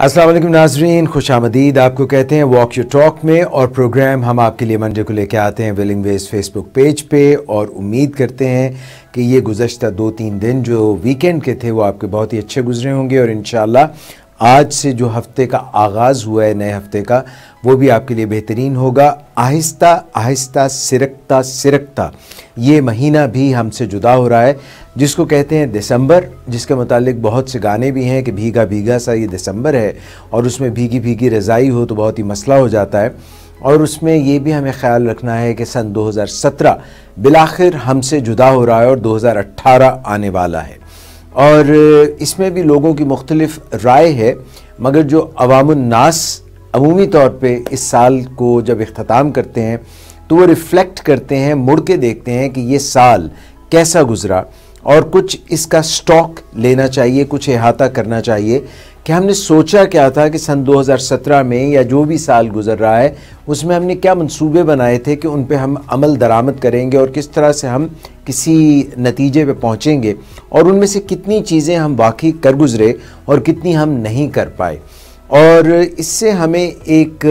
अस्सलाम वालेकुम नाजरीन, खुशामदीद आपको कहते हैं वॉक योर टॉक में। और प्रोग्राम हम आपके लिए मंडे को लेकर आते हैं विलिंग वेज फेसबुक पेज पे। और उम्मीद करते हैं कि ये गुज़श्ता 2-3 दिन जो वीकेंड के थे वो आपके बहुत ही अच्छे गुजरे होंगे। और इंशाल्लाह आज से जो हफ्ते का आगाज़ हुआ है नए हफ्ते का, वो भी आपके लिए बेहतरीन होगा। आहिस्ता आहिस्ता सिरकता सिरकता ये महीना भी हमसे जुदा हो रहा है, जिसको कहते हैं दिसंबर, जिसके मुतालिक बहुत से गाने भी हैं कि भीगा भीगा सा ये दिसंबर है। और उसमें भीगी भीगी रज़ाई हो तो बहुत ही मसला हो जाता है। और उसमें ये भी हमें ख्याल रखना है कि सन 2017 बिलाखिर हमसे जुदा हो रहा है और 2018 आने वाला है। और इसमें भी लोगों की मुख्तलिफ राय है, मगर जो अवामुन्नास अमूमी तौर पे इस साल को जब इख्तिताम करते हैं तो वो रिफ़्लेक्ट करते हैं, मुड़ के देखते हैं कि ये साल कैसा गुज़रा और कुछ इसका स्टॉक लेना चाहिए, कुछ इहाता करना चाहिए कि हमने सोचा क्या था कि सन 2017 में या जो भी साल गुज़र रहा है उसमें हमने क्या मंसूबे बनाए थे कि उन पे हम अमल दरामद करेंगे और किस तरह से हम किसी नतीजे पे पहुँचेंगे, और उनमें से कितनी चीज़ें हम वाकई कर गुज़रे और कितनी हम नहीं कर पाए। और इससे हमें एक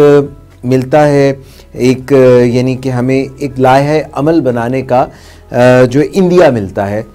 मिलता है एक यानी कि हमें एक लाहे अमल बनाने का जो इंडिया मिलता है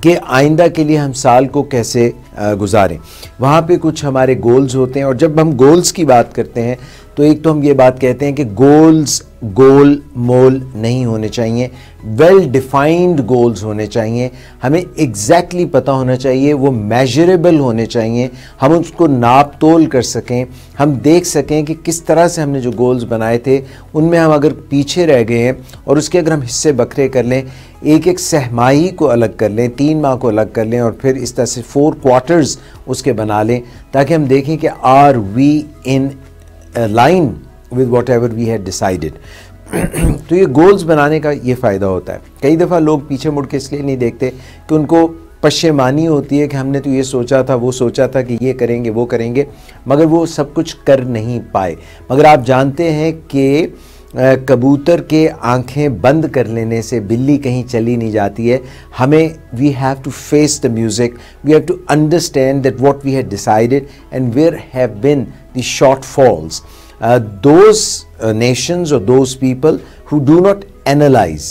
कि आइंदा के लिए हम साल को कैसे गुजारें। वहाँ पे कुछ हमारे गोल्स होते हैं। और जब हम गोल्स की बात करते हैं तो एक तो हम ये बात कहते हैं कि गोल्स गोल मोल नहीं होने चाहिए, वेल डिफाइंड गोल्स होने चाहिए। हमें एग्जैक्टली पता होना चाहिए, वो मेजरेबल होने चाहिए, हम उसको नाप तोल कर सकें, हम देख सकें कि किस तरह से हमने जो गोल्स बनाए थे उनमें हम अगर पीछे रह गए हैं और उसके अगर हम हिस्से बखरे कर लें, एक एक सहमाही को अलग कर लें, 3 माह को अलग कर लें और फिर इस तरह से 4 क्वार्टर्स उसके बना लें, ताकि हम देखें कि are we in line with whatever we had decided. तो ये गोल्स बनाने का ये फ़ायदा होता है। कई दफ़ा लोग पीछे मुड़ के इसलिए नहीं देखते कि उनको पशेमानी होती है कि हमने तो ये सोचा था, वो सोचा था कि ये करेंगे वो करेंगे, मगर वो सब कुछ कर नहीं पाए। मगर आप जानते हैं कि कबूतर के आंखें बंद कर लेने से बिल्ली कहीं चली नहीं जाती है। हमें we have to face the music, we have to understand that what we had decided and where have been the shortfalls. Those nations or those people who do not analyze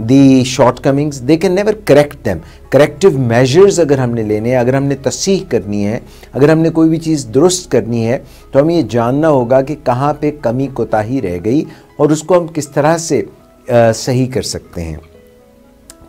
the shortcomings, they can never correct them. Corrective measures अगर हमने लेने हैं, अगर हमने तस्सीह करनी है, अगर हमने कोई भी चीज़ दुरुस्त करनी है, तो हमें ये जानना होगा कि कहाँ पे कमी कोताही रह गई और उसको हम किस तरह से सही कर सकते हैं।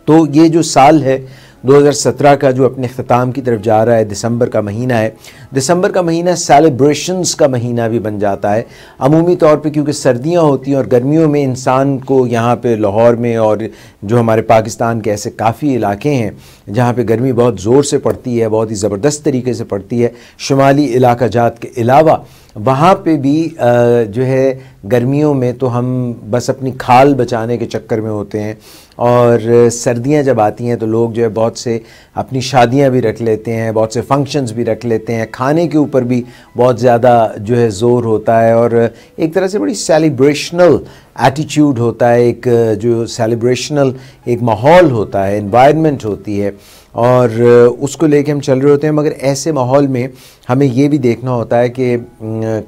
तो ये जो साल है 2017 का जो अपने अख्ताम की तरफ जा रहा है, दिसंबर का महीना है। दिसंबर का महीना सेलिब्रेशंस का महीना भी बन जाता है अमूमी तौर पे, क्योंकि सर्दियां होती हैं और गर्मियों में इंसान को यहाँ पे लाहौर में और जो हमारे पाकिस्तान के ऐसे काफ़ी इलाके हैं जहाँ पे गर्मी बहुत ज़ोर से पड़ती है, बहुत ही ज़बरदस्त तरीके से पड़ती है, शुमाली इलाका जात के अलावा वहाँ पे भी जो है गर्मियों में तो हम बस अपनी खाल बचाने के चक्कर में होते हैं। और सर्दियाँ जब आती हैं तो लोग जो है बहुत से अपनी शादियाँ भी रख लेते हैं, बहुत से फंक्शंस भी रख लेते हैं, खाने के ऊपर भी बहुत ज़्यादा जो है ज़ोर होता है और एक तरह से बड़ी सेलिब्रेशनल एटीट्यूड होता है, एक जो सेलिब्रेशनल एक माहौल होता है, एनवायरनमेंट होती है और उसको लेके हम चल रहे होते हैं। मगर ऐसे माहौल में हमें ये भी देखना होता है कि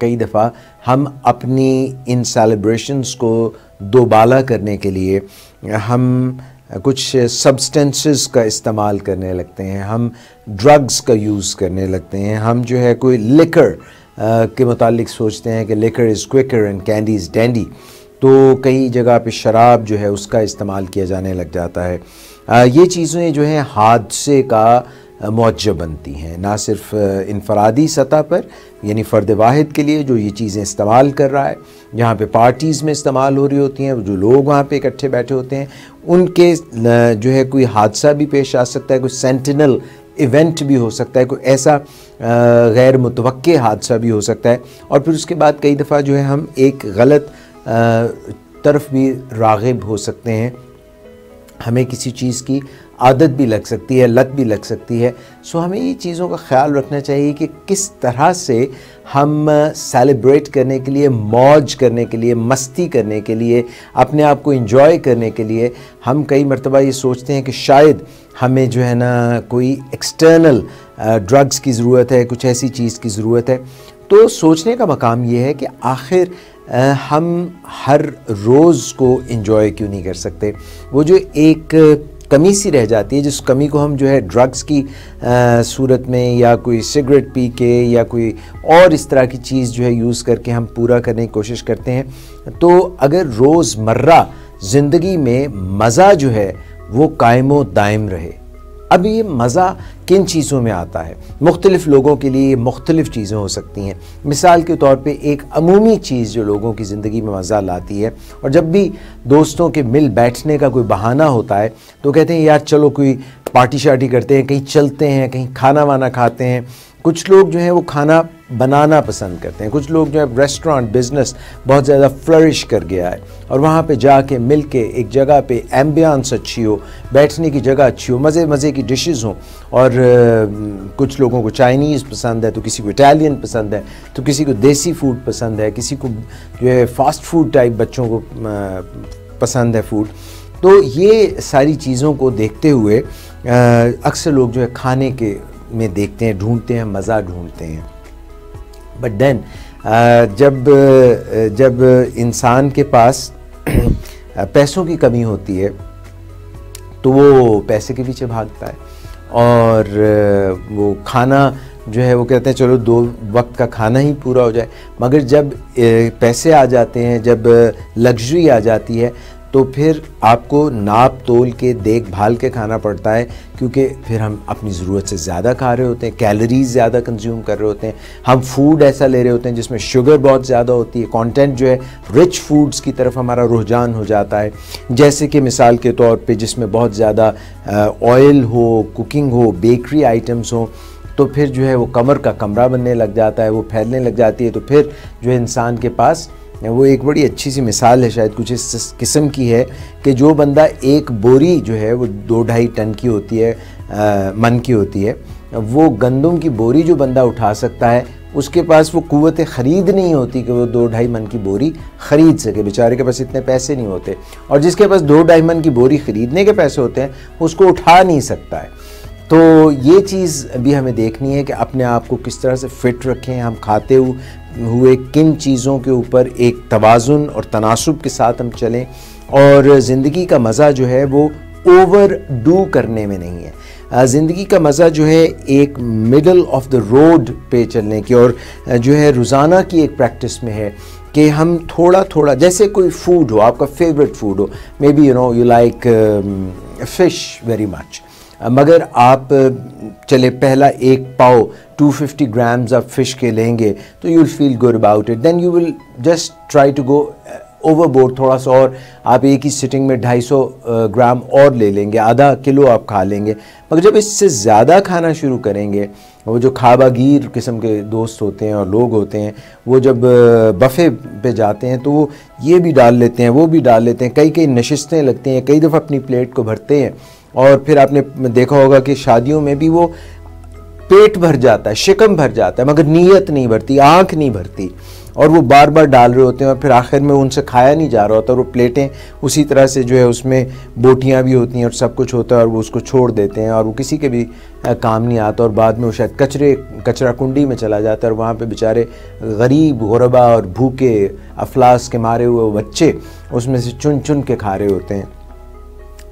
कई दफ़ा हम अपनी इन सेलिब्रेशंस को दोबाला करने के लिए हम कुछ सब्सटेंसेस का इस्तेमाल करने लगते हैं, हम ड्रग्स का यूज़ करने लगते हैं, हम जो है कोई लिकर के मुतालिक सोचते हैं कि liquor is quicker and candy is dandy. तो कई जगह पे शराब जो है उसका इस्तेमाल किया जाने लग जाता है। ये चीज़ें जो हैं हादसे का मौजब बनती हैं, ना सिर्फ इनफरादी सतह पर यानी फ़र्द वाहिद के लिए जो ये चीज़ें इस्तेमाल कर रहा है, जहाँ पे पार्टीज़ में इस्तेमाल हो रही होती हैं, जो लोग वहाँ पे इकट्ठे बैठे होते हैं उनके जो है कोई हादसा भी पेश आ सकता है, कोई सेंटिनल इवेंट भी हो सकता है, कोई ऐसा गैर मुतवक्के हादसा भी हो सकता है। और फिर उसके बाद कई दफ़ा जो है हम एक गलत तरफ भी राग़िब हो सकते हैं, हमें किसी चीज़ की आदत भी लग सकती है, लत भी लग सकती है। सो हमें ये चीज़ों का ख्याल रखना चाहिए कि किस तरह से हम सेलिब्रेट करने के लिए, मौज करने के लिए, मस्ती करने के लिए, अपने आप को एंजॉय करने के लिए हम कई मरतबा ये सोचते हैं कि शायद हमें जो है ना कोई एक्सटर्नल ड्रग्स की ज़रूरत है, कुछ ऐसी चीज़ की ज़रूरत है। तो सोचने का मकाम ये है कि आखिर हम हर रोज़ को एंजॉय क्यों नहीं कर सकते। वो जो एक कमी सी रह जाती है, जिस कमी को हम जो है ड्रग्स की सूरत में या कोई सिगरेट पी के या कोई और इस तरह की चीज़ जो है यूज़ करके हम पूरा करने की कोशिश करते हैं। तो अगर रोज़मर्रा ज़िंदगी में मज़ा जो है वो कायमो दायम रहे। अब ये मज़ा किन चीज़ों में आता है? मुख्तलिफ़ लोगों के लिए मुख्तलिफ़ चीज़ें हो सकती हैं। मिसाल के तौर पे एक अमूमी चीज़ जो लोगों की ज़िंदगी में मज़ा लाती है, और जब भी दोस्तों के मिल बैठने का कोई बहाना होता है तो कहते हैं यार चलो कोई पार्टी शार्टी करते हैं, कहीं चलते हैं, कहीं खाना वाना खाते हैं। कुछ लोग जो हैं वो खाना बनाना पसंद करते हैं, कुछ लोग जो है रेस्टोरेंट बिज़नेस बहुत ज़्यादा फ्लरिश कर गया है और वहाँ पे जाके मिल के एक जगह पे एम्बियंस अच्छी हो, बैठने की जगह अच्छी हो, मज़े मज़े की डिशेस हों। और कुछ लोगों को चाइनीज़ पसंद है, तो किसी को इटालियन पसंद है, तो किसी को देसी फूड पसंद है, किसी को जो है फ़ास्ट फूड टाइप बच्चों को पसंद है फूड। तो ये सारी चीज़ों को देखते हुए अक्सर लोग जो है खाने के में देखते हैं, ढूंढते हैं, मज़ा ढूंढते हैं। बट देन जब इंसान के पास पैसों की कमी होती है तो वो पैसे के पीछे भागता है, और वो खाना जो है वो कहते हैं चलो 2 वक्त का खाना ही पूरा हो जाए। मगर जब पैसे आ जाते हैं, जब लग्जरी आ जाती है, तो फिर आपको नाप तोल के देखभाल के खाना पड़ता है, क्योंकि फिर हम अपनी ज़रूरत से ज़्यादा खा रहे होते हैं, कैलोरीज़ ज़्यादा कंज्यूम कर रहे होते हैं, हम फूड ऐसा ले रहे होते हैं जिसमें शुगर बहुत ज़्यादा होती है, कंटेंट जो है रिच फूड्स की तरफ हमारा रुझान हो जाता है। जैसे कि मिसाल के तौर पे जिसमें बहुत ज़्यादा ऑयल हो, कुकिंग हो, बेकरी आइटम्स हो, तो फिर जो है वो कमर का कमरा बनने लग जाता है, वो फैलने लग जाती है। तो फिर जो है इंसान के पास वो एक बड़ी अच्छी सी मिसाल है, शायद कुछ इस किस्म की है कि जो बंदा एक बोरी जो है वो 2-2.5 टन की होती है, मन की होती है, वो गंदम की बोरी जो बंदा उठा सकता है, उसके पास वो कुव्वत ख़रीद नहीं होती कि वो 2-2.5 मन की बोरी ख़रीद सके। बेचारे के पास इतने पैसे नहीं होते, और जिसके पास 2-2.5 मन की बोरी ख़रीदने के पैसे होते हैं उसको उठा नहीं सकता है। तो ये चीज़ भी हमें देखनी है कि अपने आप को किस तरह से फ़िट रखें, हम खाते हुए किन चीज़ों के ऊपर एक तवाज़ुन और तनासुब के साथ हम चलें, और ज़िंदगी का मज़ा जो है वो ओवर डू करने में नहीं है। ज़िंदगी का मज़ा जो है एक मिडल ऑफ द रोड पे चलने की, और जो है रोज़ाना की एक प्रैक्टिस में है कि हम थोड़ा थोड़ा, जैसे कोई फूड हो, आपका फेवरेट फूड हो, may be you like fish very much, मगर आप चले पहला एक पाव 250 ग्राम्स आप फ़िश के लेंगे तो you will feel good about it, then you will just try to go overboard थोड़ा सा, और आप एक ही सिटिंग में 250 ग्राम और ले लेंगे, आधा किलो आप खा लेंगे। मगर जब इससे ज़्यादा खाना शुरू करेंगे, वो जो खाबागीर किस्म के दोस्त होते हैं और लोग होते हैं, वो जब बफ़े पे जाते हैं तो वो ये भी डाल लेते हैं, वो भी डाल लेते हैं, कई कई नशिस्तें लगती हैं, कई दफ़ा अपनी प्लेट को भरते हैं, और फिर आपने देखा होगा कि शादियों में भी वो पेट भर जाता है, शिकम भर जाता है, मगर नीयत नहीं भरती, आँख नहीं भरती, और वो बार बार डाल रहे होते हैं, और फिर आखिर में उनसे खाया नहीं जा रहा होता, और वो प्लेटें उसी तरह से जो है उसमें बोटियाँ भी होती हैं और सब कुछ होता है, और वो उसको छोड़ देते हैं, और वो किसी के भी काम नहीं आता, और बाद में वो शायद कचरा कुंडी में चला जाता है, और वहाँ पे बेचारे गरीब गुरबा और भूखे अफलास के मारे हुए बच्चे उसमें से चुन चुन के खा रहे होते हैं।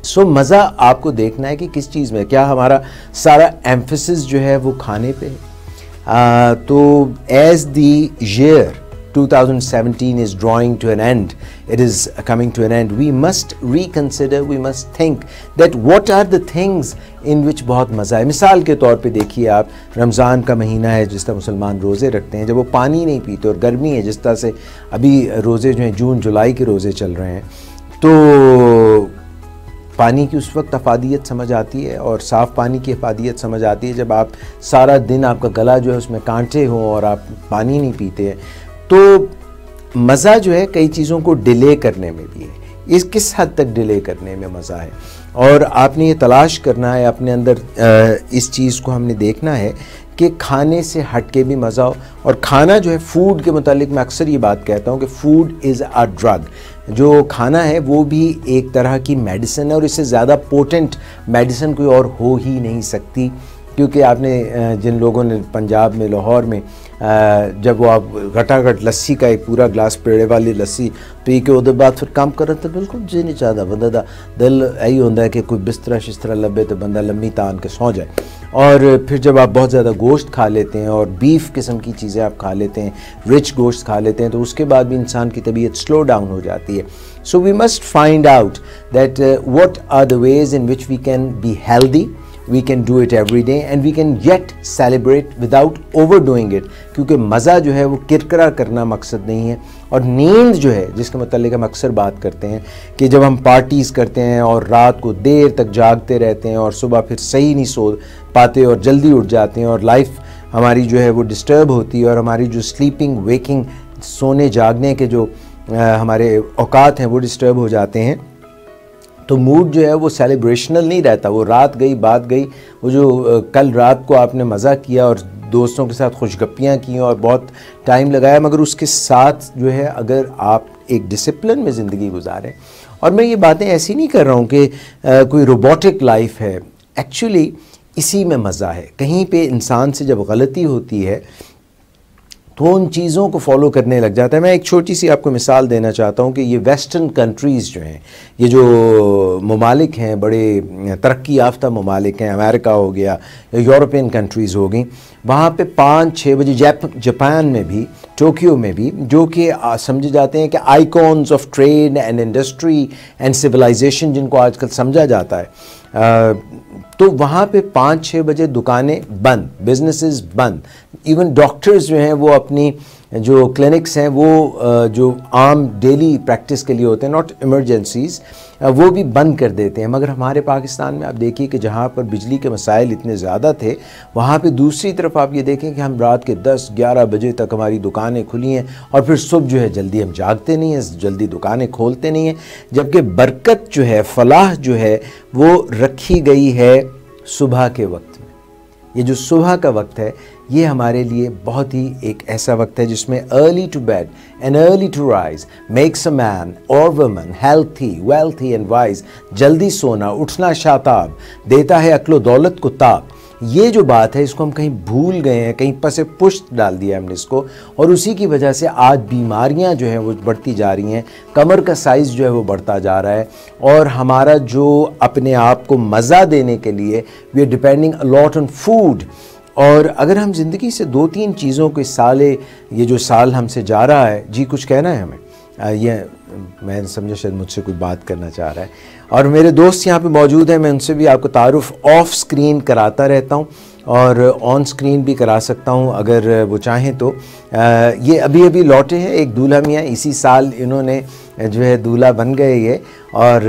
सो मज़ा आपको देखना है कि किस चीज़ में, क्या हमारा सारा एम्फेसिस जो है वो खाने पे है। तो as the year 2017 is drawing to an end, it is coming to an end, we must reconsider, we must think that what are the things in which बहुत मज़ा है। मिसाल के तौर पे देखिए, आप रमज़ान का महीना है, जिस तरह मुसलमान रोज़े रखते हैं, जब वो पानी नहीं पीते, और गर्मी है जिस तरह से अभी रोज़े जो हैं जून जुलाई के रोज़े चल रहे हैं, तो पानी की उस वक्त अफादियत समझ आती है, और साफ़ पानी की अफादियत समझ आती है जब आप सारा दिन आपका गला जो है उसमें कांटे हों और आप पानी नहीं पीते हैं। तो मज़ा जो है कई चीज़ों को डिले करने में भी है। इस किस हद तक डिले करने में मज़ा है? और आपने ये तलाश करना है अपने अंदर, इस चीज़ को हमने देखना है कि खाने से हट के भी मज़ा हो। और खाना जो है, फूड के मुतालिक मैं अक्सर ये बात कहता हूँ कि फूड इज़ अ ड्रग। जो खाना है वो भी एक तरह की मेडिसिन है, और इससे ज़्यादा पोटेंट मेडिसिन कोई और हो ही नहीं सकती। क्योंकि आपने जिन लोगों ने पंजाब में, लाहौर में, जब वो आप घटाघट लस्सी का एक पूरा गिलास पेड़े वाली लस्सी पी के उधर बाद फिर काम कर रहे थे, बिल्कुल जी नहीं चाहता बंदा दा दिल यही होता है कि कोई बिस्तरा शिस्तरा लभे तो बंदा लम्मी तान के सौ जाए। और फिर जब आप बहुत ज़्यादा गोश्त खा लेते हैं और बीफ किस्म की चीज़ें आप खा लेते हैं, रिच गोश्त खा लेते हैं, तो उसके बाद भी इंसान की तबीयत स्लो डाउन हो जाती है। So we must find out that what are the ways in which we can be healthy, we can do it every day and we can yet celebrate without overdoing it। क्योंकि मज़ा जो है वो किरकिरा करना मकसद नहीं है। और नींद जो है, जिसके मतलब हम अक्सर बात करते हैं कि जब हम पार्टीज़ करते हैं और रात को देर तक जागते रहते हैं और सुबह फिर सही नहीं सो पाते और जल्दी उठ जाते हैं और लाइफ हमारी जो है वो डिस्टर्ब होती है और हमारी जो स्लीपिंग वेकिंग, सोने जागने के जो हमारे औकात हैं वो डिस्टर्ब हो जाते हैं, तो मूड जो है वो सेलिब्रेशनल नहीं रहता। वो रात गई बात गई, वो जो कल रात को आपने मज़ा किया और दोस्तों के साथ खुशगप्पियाँ की और बहुत टाइम लगाया, मगर उसके साथ जो है अगर आप एक डिसिप्लिन में ज़िंदगी गुजारें, और मैं ये बातें ऐसी नहीं कर रहा हूँ कि कोई रोबोटिक लाइफ है, एक्चुअली इसी में मज़ा है। कहीं पे इंसान से जब गलती होती है तो उन चीज़ों को फॉलो करने लग जाता है। मैं एक छोटी सी आपको मिसाल देना चाहता हूँ कि ये वेस्टर्न कंट्रीज़ जो हैं, ये जो ममालिक हैं, बड़े तरक्की याफ्ता ममालिक हैं, अमेरिका हो गया या यूरोपियन कंट्रीज़ हो गई, वहाँ पे 5-6 बजे, जापान में भी, टोक्यो में भी, जो कि समझे जाते हैं कि icons of trade and industry and civilization जिनको आजकल समझा जाता है, तो वहाँ पे 5-6 बजे दुकानें बंद, बिजनेसेस बंद। इवन डॉक्टर्स जो हैं वो अपनी जो क्लिनिक्स हैं वो जो आम डेली प्रैक्टिस के लिए होते हैं, नॉट इमरजेंसीज़, वो भी बंद कर देते हैं। मगर हमारे पाकिस्तान में आप देखिए कि जहाँ पर बिजली के मसाइल इतने ज़्यादा थे, वहाँ पे दूसरी तरफ आप ये देखें कि हम रात के 10-11 बजे तक हमारी दुकानें खुली हैं और फिर सुबह जो है जल्दी हम जागते नहीं हैं, जल्दी दुकानें खोलते नहीं हैं। जबकि बरकत जो है, फलाह जो है, वो रखी गई है सुबह के वक्त में। ये जो सुबह का वक्त है, ये हमारे लिए बहुत ही एक ऐसा वक्त है जिसमें early to bed and early to rise makes a man और woman healthy, wealthy and wise. जल्दी सोना, उठना शाताब देता है अक्लो दौलत को ताब। ये जो बात है, इसको हम कहीं भूल गए हैं, कहीं पसे पुष्ट डाल दिया हमने इसको, और उसी की वजह से आज बीमारियां जो हैं वो बढ़ती जा रही हैं, कमर का साइज़ जो है वो बढ़ता जा रहा है, और हमारा जो अपने आप को मज़ा देने के लिए we are depending a lot on food. और अगर हम ज़िंदगी से 2-3 चीज़ों को इस साल, ये जो साल हमसे जा रहा है, जी कुछ कहना है हमें, ये मैं समझा शायद मुझसे कोई बात करना चाह रहा है। और मेरे दोस्त यहाँ पे मौजूद हैं, मैं उनसे भी आपको तारुफ ऑफ स्क्रीन कराता रहता हूँ और ऑन स्क्रीन भी करा सकता हूँ अगर वो चाहें तो। ये अभी अभी लौटे हैं, एक दूल्हा मियाँ, इसी साल इन्होंने जो है दूल्हा बन गए ये। और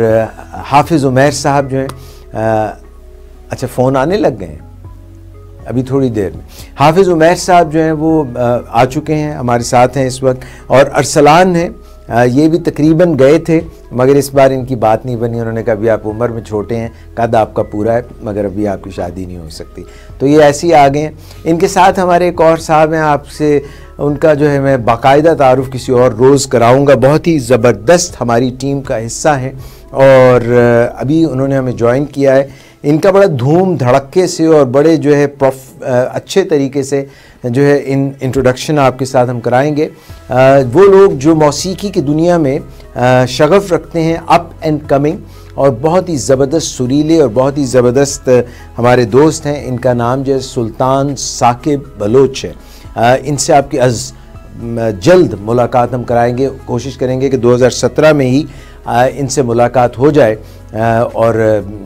हाफिज़ उमैर साहब जो हैं, अच्छा फ़ोन आने लग गए हैं अभी थोड़ी देर में। हाफिज़ उमैर साहब जो हैं वो आ चुके हैं, हमारे साथ हैं इस वक्त। और अरसलान हैं, ये भी तकरीबन गए थे मगर इस बार इनकी बात नहीं बनी। उन्होंने कहा अभी आप उम्र में छोटे हैं, कद आपका पूरा है, मगर अभी आपकी शादी नहीं हो सकती, तो ये ऐसे ही आ गए हैं। इनके साथ हमारे एक और साहब हैं, आपसे उनका जो है मैं बाकायदा तारुफ किसी और रोज़ कराऊंगा। बहुत ही ज़बरदस्त हमारी टीम का हिस्सा है और अभी उन्होंने हमें ज्वाइन किया है। इनका बड़ा धूम धड़क्के से और बड़े जो है अच्छे तरीके से जो है इन इंट्रोडक्शन आपके साथ हम कराएंगे। वो लोग जो मौसीकी की दुनिया में शगफ़ रखते हैं, अप एंड कमिंग, और बहुत ही ज़बरदस्त सुरीले और बहुत ही ज़बरदस्त हमारे दोस्त हैं। इनका नाम जो है सुल्तान साकिब बलोच है। इनसे आपकी जल्द मुलाकात हम कराएंगे, कोशिश करेंगे कि 2017 में ही इनसे मुलाकात हो जाए और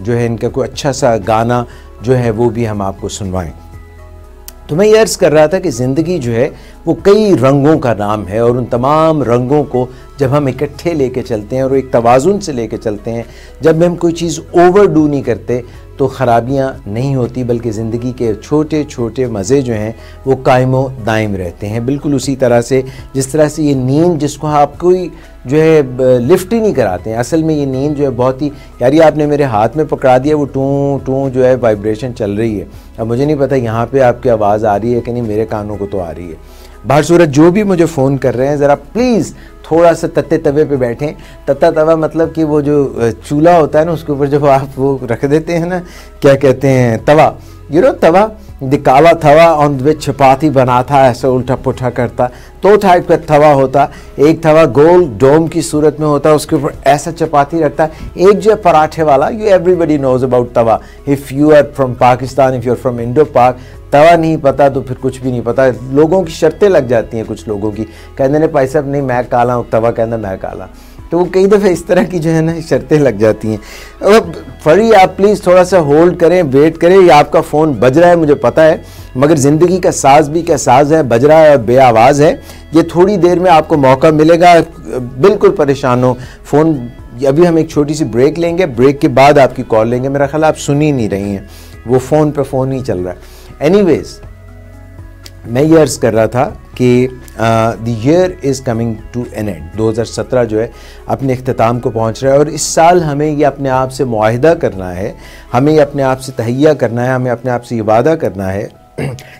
जो है इनका कोई अच्छा सा गाना जो है वो भी हम आपको सुनवाएं। तो मैं ये अर्ज़ कर रहा था कि ज़िंदगी जो है वो कई रंगों का नाम है, और उन तमाम रंगों को जब हम इकट्ठे लेके चलते हैं और एक तवाज़ुन से लेके चलते हैं, जब हम कोई चीज़ ओवरडू नहीं करते, तो ख़राबियाँ नहीं होती, बल्कि ज़िंदगी के छोटे छोटे मज़े जो हैं वो कायमो दायम रहते हैं। बिल्कुल उसी तरह से जिस तरह से ये नींद जिसको आप कोई जो है लिफ्ट ही नहीं कराते हैं, असल में ये नींद जो है बहुत ही, यार ये आपने मेरे हाथ में पकड़ा दिया, वो टूं टूं जो है वाइब्रेशन चल रही है। अब मुझे नहीं पता यहाँ पे आपकी आवाज़ आ रही है कि नहीं, मेरे कानों को तो आ रही है। बाहर सूरत जो भी मुझे फ़ोन कर रहे हैं, ज़रा प्लीज़ थोड़ा सा तत्ते तवे पे बैठें। तत्ता तवा मतलब कि वो जो चूल्हा होता है ना, उसके ऊपर जब आप वो रख देते हैं ना, क्या कहते हैं, तवा, तवा, दिकावा तवा ऑन विच चपाती बना था, ऐसा उल्टा पुठा करता, तो टाइप का तवा होता। एक तवा गोल डोम की सूरत में होता है, उसके ऊपर ऐसा चपाती रखता है। एक जो है पराठे वाला, you everybody knows about tawa. If you are from Pakistan, if you are from Indo Pak, तवा नहीं पता तो फिर कुछ भी नहीं पता। लोगों की शर्तें लग जाती हैं, कुछ लोगों की, कहते हैं भाई साहब नहीं मैं काला हूँ, तवा कहना मैं काला, तो वो कई दफ़े इस तरह की जो है ना शर्तें लग जाती हैं। अब फरी आप प्लीज़ थोड़ा सा होल्ड करें, वेट करें। ये आपका फ़ोन बज रहा है मुझे पता है, मगर ज़िंदगी का साज भी क्या साज है, बज रहा है और बे आवाज़ है। ये थोड़ी देर में आपको मौका मिलेगा, बिल्कुल परेशान हो। फ़ोन अभी हम एक छोटी सी ब्रेक लेंगे, ब्रेक के बाद आपकी कॉल लेंगे। मेरा ख्याल आप सुन ही नहीं रही हैं, वो फ़ोन पे फ़ोन ही चल रहा है। एनीवेज़, मैं ये अर्ज़ कर रहा था कि the year is coming to an end. 2017 जो है अपने इख्तिताम को पहुंच रहा है, और इस साल हमें ये अपने आप से मुआहिदा करना है, हमें ये अपने आप से तहैया करना है, हमें अपने आप से ये वादा करना है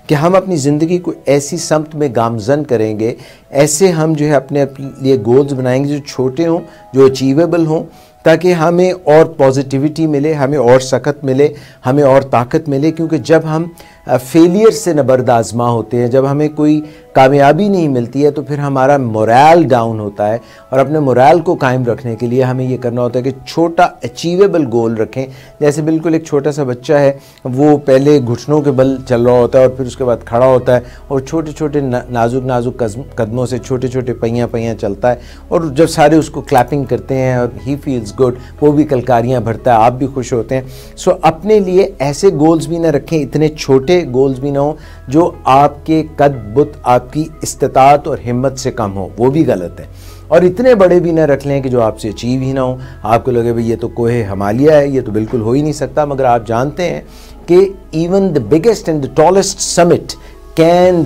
कि हम अपनी ज़िंदगी को ऐसी समत में गामज़न करेंगे, ऐसे हम जो है अपने लिए गोल्स बनाएंगे जो छोटे हों, जो अचीवेबल हों, ताकि हमें और पॉजिटिविटी मिले, हमें और सकत मिले, हमें और ताकत मिले। क्योंकि जब हम फेलियर से नबर्द आज़मा होते हैं, जब हमें कोई कामयाबी नहीं मिलती है, तो फिर हमारा मोरल डाउन होता है। और अपने मोरल को कायम रखने के लिए हमें ये करना होता है कि छोटा अचीवेबल गोल रखें। जैसे बिल्कुल एक छोटा सा बच्चा है, वो पहले घुटनों के बल चल रहा होता है और फिर उसके बाद खड़ा होता है, और छोटे छोटे नाजुक नाजुक कदमों से छोटे छोटे पहियाँ चलता है, और जब सारे उसको क्लैपिंग करते हैं और ही फील्स गुड, वो भी कलकारियाँ भरता है, आप भी खुश होते हैं। सो अपने लिए ऐसे गोल्स भी ना रखें, इतने छोटे गोल्स भी ना हो जो आपके कद बुत, आपकी इस्तिताअत और हिम्मत से कम हो, वो भी गलत है। और इतने बड़े भी ना रख लें कि जो आपसे अचीव ही ना हो, आपको लगे भाई ये तो कोहे हिमालय है, ये तो बिल्कुल हो ही नहीं सकता। मगर आप जानते हैं कि even the biggest and the tallest summit can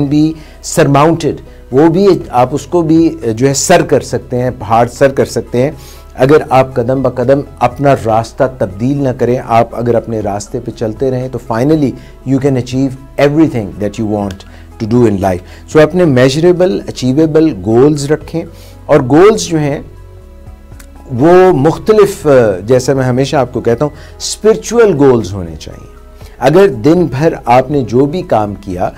be surmounted, वो भी आप उसको भी जो है सर कर सकते हैं, पहाड़ सर कर सकते हैं, अगर आप कदम ब कदम अपना रास्ता तब्दील ना करें। आप अगर अपने रास्ते पे चलते रहें तो finally you can achieve everything that you want to do in life. So अपने मेजरेबल अचीवेबल गोल्स रखें, और गोल्स जो हैं वो मुख्तलिफ, जैसे मैं हमेशा आपको कहता हूँ, स्पिरिचुअल गोल्स होने चाहिए। अगर दिन भर आपने जो भी काम किया,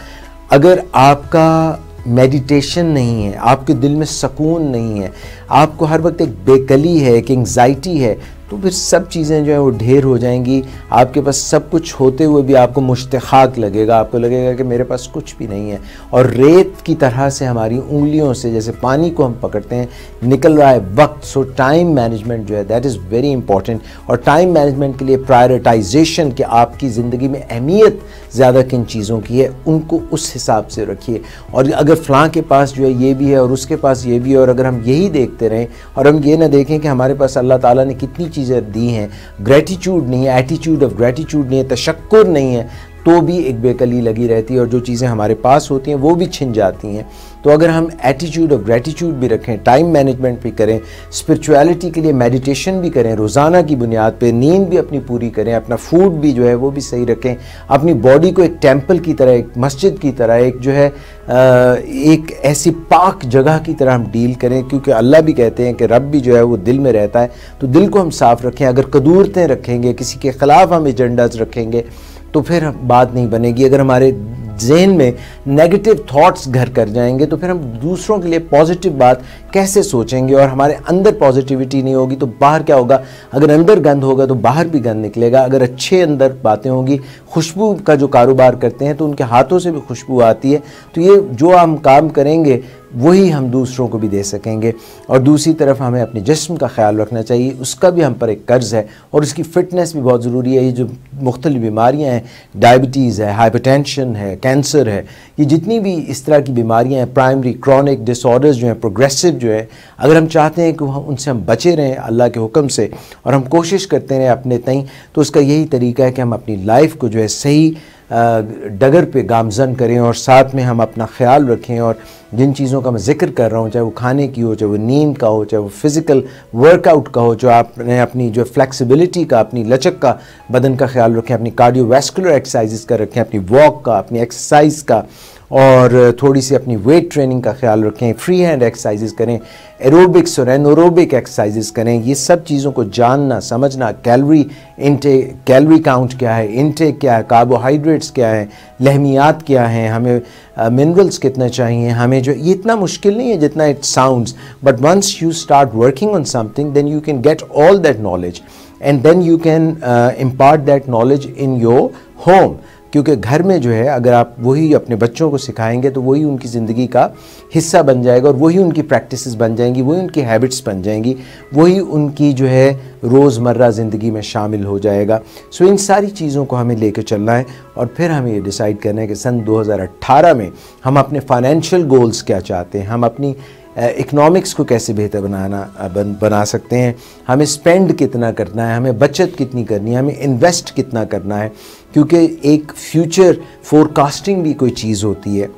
अगर आपका मेडिटेशन नहीं है, आपके दिल में सुकून नहीं है, आपको हर वक्त एक बेकली है, एक एंग्जाइटी है, तो फिर सब चीज़ें जो हैं वो ढेर हो जाएंगी। आपके पास सब कुछ होते हुए भी आपको मुश्तखाक लगेगा, आपको लगेगा कि मेरे पास कुछ भी नहीं है। और रेत की तरह से हमारी उंगलियों से, जैसे पानी को हम पकड़ते हैं, निकल रहा है वक्त। सो टाइम मैनेजमेंट जो है दैट इज़ वेरी इंपॉर्टेंट। और टाइम मैनेजमेंट के लिए प्रायोरिटाइजेशन, कि आपकी ज़िंदगी में अहमियत ज़्यादा किन चीज़ों की है, उनको उस हिसाब से रखिए। और अगर फ़लाँ के पास जो है ये भी है और उसके पास ये भी है, और अगर हम यही देखते रहें और हम ये ना देखें कि हमारे पास अल्लाह ताला ने कितनी चीज़ें दी हैं, ग्रेटिट्यूड नहीं है, एटीट्यूड ऑफ ग्रेटिट्यूड नहीं है, तशक्कुर नहीं है, तो भी एक बेकली लगी रहती है और जो चीज़ें हमारे पास होती हैं वो भी छिन जाती हैं। तो अगर हम एटीट्यूड ऑफ ग्रेटिट्यूड भी रखें, टाइम मैनेजमेंट भी करें, स्पिरिचुअलिटी के लिए मेडिटेशन भी करें रोज़ाना की बुनियाद पे, नींद भी अपनी पूरी करें, अपना फूड भी जो है वो भी सही रखें, अपनी बॉडी को एक टेम्पल की तरह, एक मस्जिद की तरह, एक जो है एक ऐसी पाक जगह की तरह हम डील करें, क्योंकि अल्लाह भी कहते हैं कि रब भी जो है वो दिल में रहता है। तो दिल को हम साफ़ रखें। अगर कदूरतें रखेंगे, किसी के ख़िलाफ़ हम एजेंडाज रखेंगे, तो फिर बात नहीं बनेगी। अगर हमारे जहन में नेगेटिव थॉट्स घर कर जाएंगे, तो फिर हम दूसरों के लिए पॉजिटिव बात कैसे सोचेंगे, और हमारे अंदर पॉजिटिविटी नहीं होगी तो बाहर क्या होगा। अगर अंदर गंद होगा तो बाहर भी गंद निकलेगा। अगर अच्छे अंदर बातें होंगी, खुशबू का जो कारोबार करते हैं तो उनके हाथों से भी खुशबू आती है। तो ये जो हम काम करेंगे वही हम दूसरों को भी दे सकेंगे। और दूसरी तरफ हमें अपने जिस्म का ख्याल रखना चाहिए, उसका भी हम पर एक कर्ज़ है और उसकी फ़िटनेस भी बहुत ज़रूरी है। ये जो मुख्तलिफ़ बीमारियाँ हैं, डायबिटीज़ है, हाइपरटेंशन है, कैंसर है, ये जितनी भी इस तरह की बीमारियाँ हैं, प्राइमरी क्रॉनिक डिसऑर्डर्स जो हैं, प्रोग्रेसिव जो है, अगर हम चाहते हैं कि उनसे हम बचे रहें अल्लाह के हुक्म से और हम कोशिश करते रहें अपने तई, तो उसका यही तरीका है कि हम अपनी लाइफ को जो है सही डगर पे गामजन करें और साथ में हम अपना ख्याल रखें। और जिन चीज़ों का मैं ज़िक्र कर रहा हूँ, चाहे वो खाने की हो, चाहे वो नींद का हो, चाहे वो फ़िज़िकल वर्कआउट का हो, जो आपने अपनी जो फ्लेक्सिबिलिटी का, अपनी लचक का, बदन का ख्याल रखें, अपनी कार्डियोवैस्कुलर एक्सरसाइजेस का रखें, अपनी वॉक का, अपनी एक्सरसाइज का, और थोड़ी सी अपनी वेट ट्रेनिंग का ख्याल रखें, फ्री हैंड एक्सरसाइजेस करें, एरोबिक्स और एनोरोबिक एक्सरसाइजेस करें। ये सब चीज़ों को जानना, समझना, कैलोरी काउंट क्या है, इनटेक क्या है, कार्बोहाइड्रेट्स क्या है, लहमियात क्या हैं, हमें मिनरल्स कितने चाहिए, हमें जो ये इतना मुश्किल नहीं है जितना it sounds, but once you start working on something then you can get all that knowledge and then you can impart that knowledge in your home. क्योंकि घर में जो है अगर आप वही अपने बच्चों को सिखाएंगे तो वही उनकी ज़िंदगी का हिस्सा बन जाएगा और वही उनकी प्रैक्टिसेस बन जाएंगी, वही उनकी हैबिट्स बन जाएंगी, वही उनकी जो है रोज़मर्रा ज़िंदगी में शामिल हो जाएगा। सो इन सारी चीज़ों को हमें लेकर चलना है और फिर हमें ये डिसाइड करना है कि सन 2018 में हम अपने फाइनेंशियल गोल्स क्या चाहते हैं, हम अपनी इकनॉमिक्स को कैसे बेहतर बना सकते हैं, हमें स्पेंड कितना करना है, हमें बचत कितनी करनी है, हमें इन्वेस्ट कितना करना है। क्योंकि एक फ्यूचर फोरकास्टिंग भी कोई चीज़ होती है,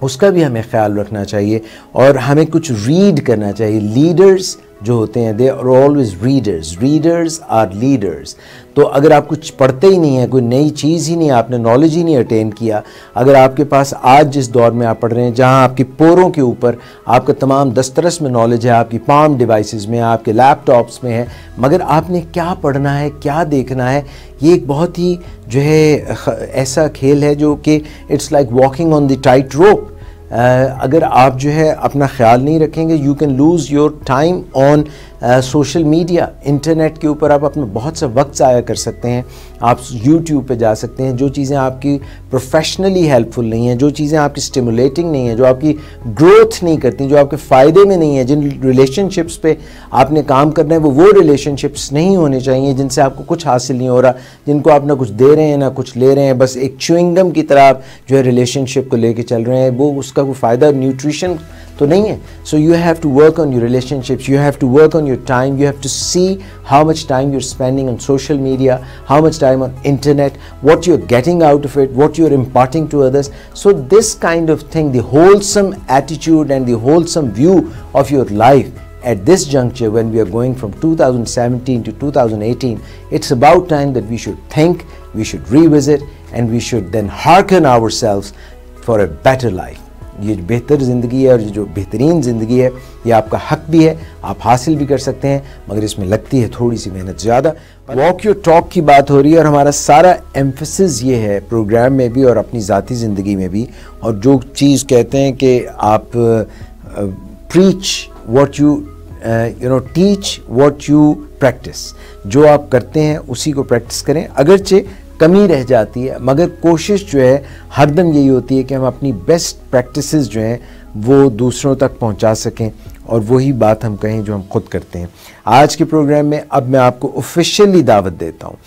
उसका भी हमें ख्याल रखना चाहिए और हमें कुछ रीड करना चाहिए। लीडर्स जो होते हैं they are always readers are leaders. तो अगर आप कुछ पढ़ते ही नहीं है, कोई नई चीज़ ही नहीं, आपने नॉलेज ही नहीं अटेन किया, अगर आपके पास आज जिस दौर में आप पढ़ रहे हैं जहां आपकी पोरों के ऊपर आपका तमाम दस्तरस में नॉलेज है, आपकी पाम डिवाइसेस में, आपके लैपटॉप्स में है, मगर आपने क्या पढ़ना है, क्या देखना है, ये एक बहुत ही जो है ऐसा खेल है जो कि it's like walking on the tight रोप। अगर आप जो है अपना ख्याल नहीं रखेंगे, you can lose your time on social media. Internet के ऊपर आप अपना बहुत सा वक्त ज़ाया कर सकते हैं। आप यूट्यूब पे जा सकते हैं, जो चीज़ें आपकी प्रोफेशनली हेल्पफुल नहीं हैं, जो चीज़ें आपकी स्टिमुलेटिंग नहीं हैं, जो आपकी ग्रोथ नहीं करती, जो आपके फ़ायदे में नहीं है, जिन रिलेशनशिप्स पे आपने काम करना है वो रिलेशनशिप्स नहीं होने चाहिए जिनसे आपको कुछ हासिल नहीं हो रहा, जिनको आप ना कुछ दे रहे हैं ना कुछ ले रहे हैं, बस एक च्युइंगम की तरह आप जो है रिलेशनशिप को लेके चल रहे हैं, वो उसका कोई फ़ायदा न्यूट्रिशन तो नहीं है। So you have to work on your relationships, you have to work on your time, you have to see how much time you're spending on social media, how much time on internet, what you're getting out of it, what you're imparting to others. So this kind of thing, the wholesome attitude and the wholesome view of your life at this juncture when we are going from 2017 to 2018, it's about time that we should think, we should revisit, and we should then hearken ourselves for a better life. ये बेहतर ज़िंदगी है और ये जो बेहतरीन ज़िंदगी है ये आपका हक भी है, आप हासिल भी कर सकते हैं, मगर इसमें लगती है थोड़ी सी मेहनत ज़्यादा। वॉक योर टॉक की बात हो रही है और हमारा सारा एम्फेसिस ये है प्रोग्राम में भी और अपनी ज़ाती ज़िंदगी में भी, और जो चीज़ कहते हैं कि आप preach what you teach what you practice, जो आप करते हैं उसी को प्रैक्टिस करें। अगरचे कमी रह जाती है मगर कोशिश जो है हरदम यही होती है कि हम अपनी बेस्ट प्रैक्टिसेस जो हैं वो दूसरों तक पहुंचा सकें और वही बात हम कहें जो हम खुद करते हैं। आज के प्रोग्राम में अब मैं आपको ऑफिशियली दावत देता हूँ,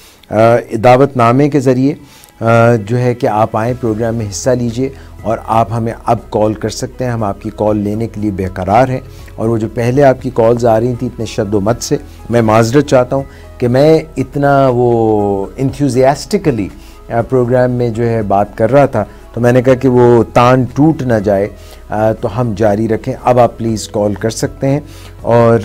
दावतनामे के ज़रिए जो है कि आप आएँ, प्रोग्राम में हिस्सा लीजिए और आप हमें अब कॉल कर सकते हैं। हम आपकी कॉल लेने के लिए बेकरार हैं और वो जो पहले आपकी कॉल्स आ रही थी इतने शद्दोमत से, मैं माजरत चाहता हूँ कि मैं इतना वो इंथ्यूजियास्टिकली प्रोग्राम में जो है बात कर रहा था तो मैंने कहा कि वो तान टूट ना जाए, तो हम जारी रखें। अब आप प्लीज़ कॉल कर सकते हैं और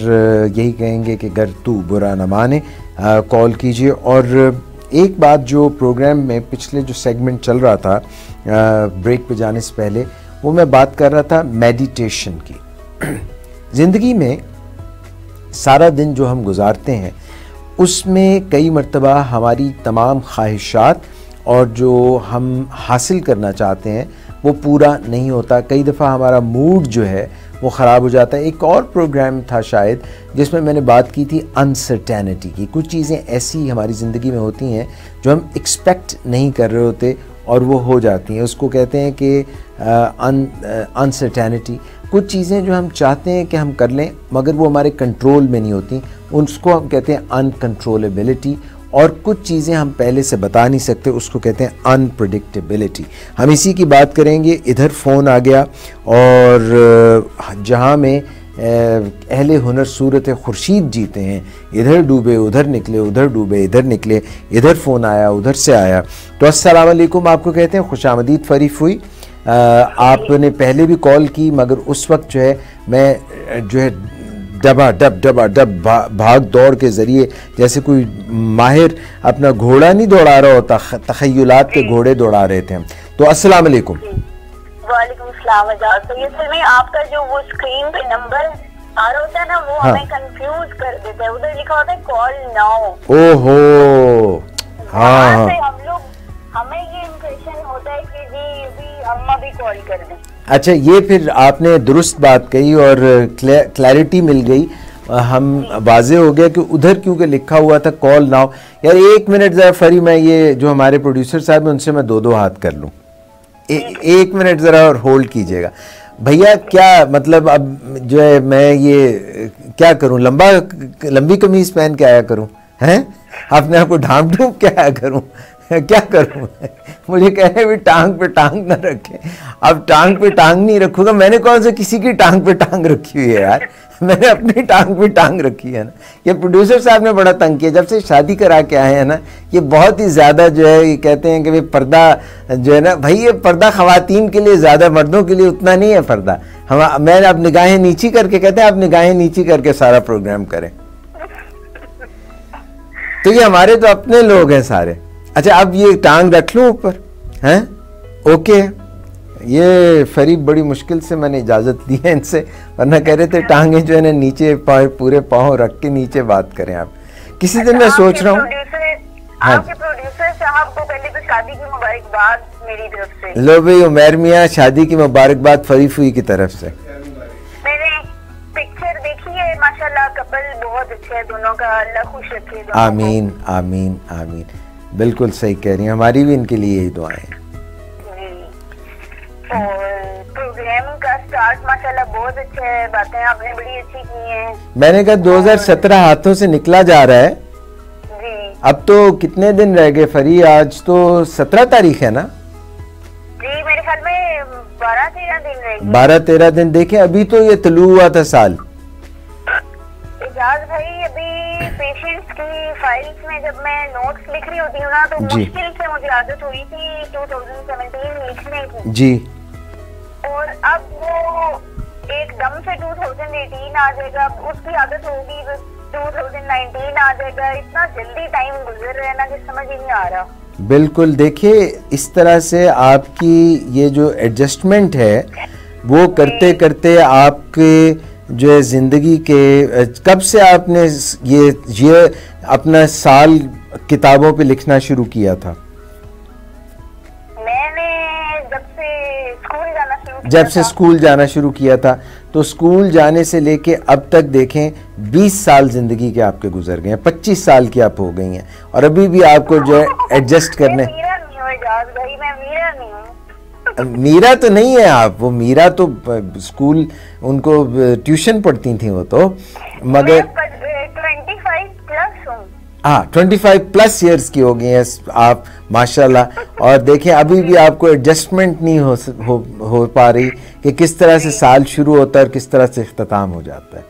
यही कहेंगे कि गर तू बुरा न माने, कॉल कीजिए। और एक बात जो प्रोग्राम में पिछले जो सेगमेंट चल रहा था ब्रेक पे जाने से पहले, वो मैं बात कर रहा था मेडिटेशन की। ज़िंदगी में सारा दिन जो हम गुजारते हैं उसमें कई मर्तबा हमारी तमाम ख्वाहिशात और जो हम हासिल करना चाहते हैं वो पूरा नहीं होता। कई दफ़ा हमारा मूड जो है वो ख़राब हो जाता है। एक और प्रोग्राम था शायद जिसमें मैंने बात की थी अनसर्टेनिटी की। कुछ चीज़ें ऐसी हमारी ज़िंदगी में होती हैं जो हम एक्सपेक्ट नहीं कर रहे होते और वो हो जाती हैं। उसको कहते हैं कि अनसर्टेनिटी। कुछ चीज़ें जो हम चाहते हैं कि हम कर लें मगर वो हमारे कंट्रोल में नहीं होती, उसको हम कहते हैं अनकंट्रोलेबिलिटी। और कुछ चीज़ें हम पहले से बता नहीं सकते, उसको कहते हैं अनप्रडिक्टेबिलिटी। हम इसी की बात करेंगे। इधर फ़ोन आ गया और जहाँ में अहले हुनर सूरत खुर्शीद जीते हैं, इधर डूबे उधर निकले, उधर डूबे इधर निकले, इधर फ़ोन आया उधर से आया। तो अस्सलाम वालेकुम आपको कहते हैं, खुशामदीद फरीफ हुई। आपने पहले भी कॉल की मगर उस वक्त जो है मैं जो है डबा डब भाग दौड़ के ज़रिए जैसे कोई माहिर अपना घोड़ा नहीं दौड़ा रहा होता, तखय्युलात के घोड़े दौड़ा रहे थे हम। तो अस्सलाम वालेकुम। वालेकुम सलाम। तो ये में आपका जो वो स्क्रीन पे नंबर आ रहा होता है ना, वो हमें कंफ्यूज कर देता है। उधर लिखा होता है कॉल नाउ। ओहो, हाँ। हमें ये इम्प्रेशन होता है कि जी अभी अम्मा भी कॉल कर दें। अच्छा, ये फिर आपने दुरुस्त बात कही और क्लैरिटी मिल गई, हम वाजे हो गया कि उधर क्योंकि लिखा हुआ था कॉल नाउ। यार एक मिनट ज़रा फरी, मैं ये जो हमारे प्रोड्यूसर साहब हैं उनसे मैं दो हाथ कर लूँ। एक मिनट ज़रा और होल्ड कीजिएगा भैया। क्या मतलब अब जो है मैं ये क्या करूँ, लंबी कमीज़ पहन के आया करूँ हैं, अपने आप को ढांप ढूंप के आया करूँ, क्या करूँ? मुझे कह रहे भी टांग पे टांग ना रखें। अब टांग पे टांग नहीं रखूँगा, मैंने कौन से किसी की टांग पे टांग रखी हुई है यार, मैंने अपनी टांग पे टांग रखी है ना। ये प्रोड्यूसर साहब ने बड़ा तंग किया जब से शादी करा के आए हैं ना, ये बहुत ही ज़्यादा जो है ये कहते हैं कि भाई पर्दा जो है ना, भाई ये पर्दा ख़वातीन के लिए ज़्यादा, मर्दों के लिए उतना नहीं है पर्दा। मैंने अब निगाहें नीची करके, कहते हैं आप निगाहें नीची करके सारा प्रोग्राम करें। तो ये हमारे तो अपने लोग हैं सारे। अच्छा, अब ये टांग रख लूँ ऊपर हैं? ओके। ये फरीब बड़ी मुश्किल से मैंने इजाज़त दी है इनसे, वरना कह रहे थे टांगे जो है ना नीचे पूरे पाँव रख के नीचे बात करें आप। किसी दिन मैं सोच रहा हूँ। आपके प्रोड्यूसर साहब को पहले तो शादी की मुबारकबाद मेरी तरफ से। लो भाई, उमर मियाँ शादी की मुबारकबाद फरीफ हुई की तरफ से। मैंने पिक्चर देखी है, माशाल्लाह कपल बहुत अच्छा है दोनों का, अल्लाह खुश रखे। आमीन आमीन आमीन। बिल्कुल सही कह रही हैं, हमारी भी इनके लिए यही दुआएं हैं। और प्रोग्राम का स्टार्ट माशाल्लाह बहुत अच्छा है, बातें आपने बड़ी अच्छी की हैं। मैंने कहा 2017 हाथों से निकला जा रहा है जी। अब तो कितने दिन रह गए फरी? आज तो 17 तारीख है ना जी, मेरे ख्याल में 12-13 दिन रह गए। 12-13 दिन। देखें अभी तो ये तलू हुआ था साल। इजाज भाई, अभी पेशेंट्स की फाइल्स में जब मैं नोट्स लिख रही होती हूँ ना, तो मुश्किल से मुझे आदत हुई थी 2017 लिखने की जी, और अब वो एकदम से 2018 आ जाएगा, उसकी आदत होगी 2019 आ जाएगा। इतना जल्दी टाइम गुजर रहा है ना कि समझ ही नहीं आ रहा। बिल्कुल, देखिए इस तरह से आपकी ये जो एडजस्टमेंट है वो करते करते आपके जो है ज़िंदगी के, कब से आपने ये अपना साल किताबों पे लिखना शुरू किया था? मैंने जब से स्कूल जाना शुरू किया था, तो स्कूल जाने से लेके अब तक देखें 20 साल ज़िंदगी के आपके गुजर गए हैं, 25 साल की आप हो गई हैं और अभी भी आपको जो है एडजस्ट करने। मीरा तो नहीं है आप, वो मीरा तो स्कूल उनको ट्यूशन पढ़ती थी वो तो, मगर 25 प्लस ईयर्स की हो गई हैं आप माशाल्लाह। और देखें अभी भी आपको एडजस्टमेंट नहीं हो पा रही कि किस तरह से साल शुरू होता है और किस तरह से इख्तिताम हो जाता है।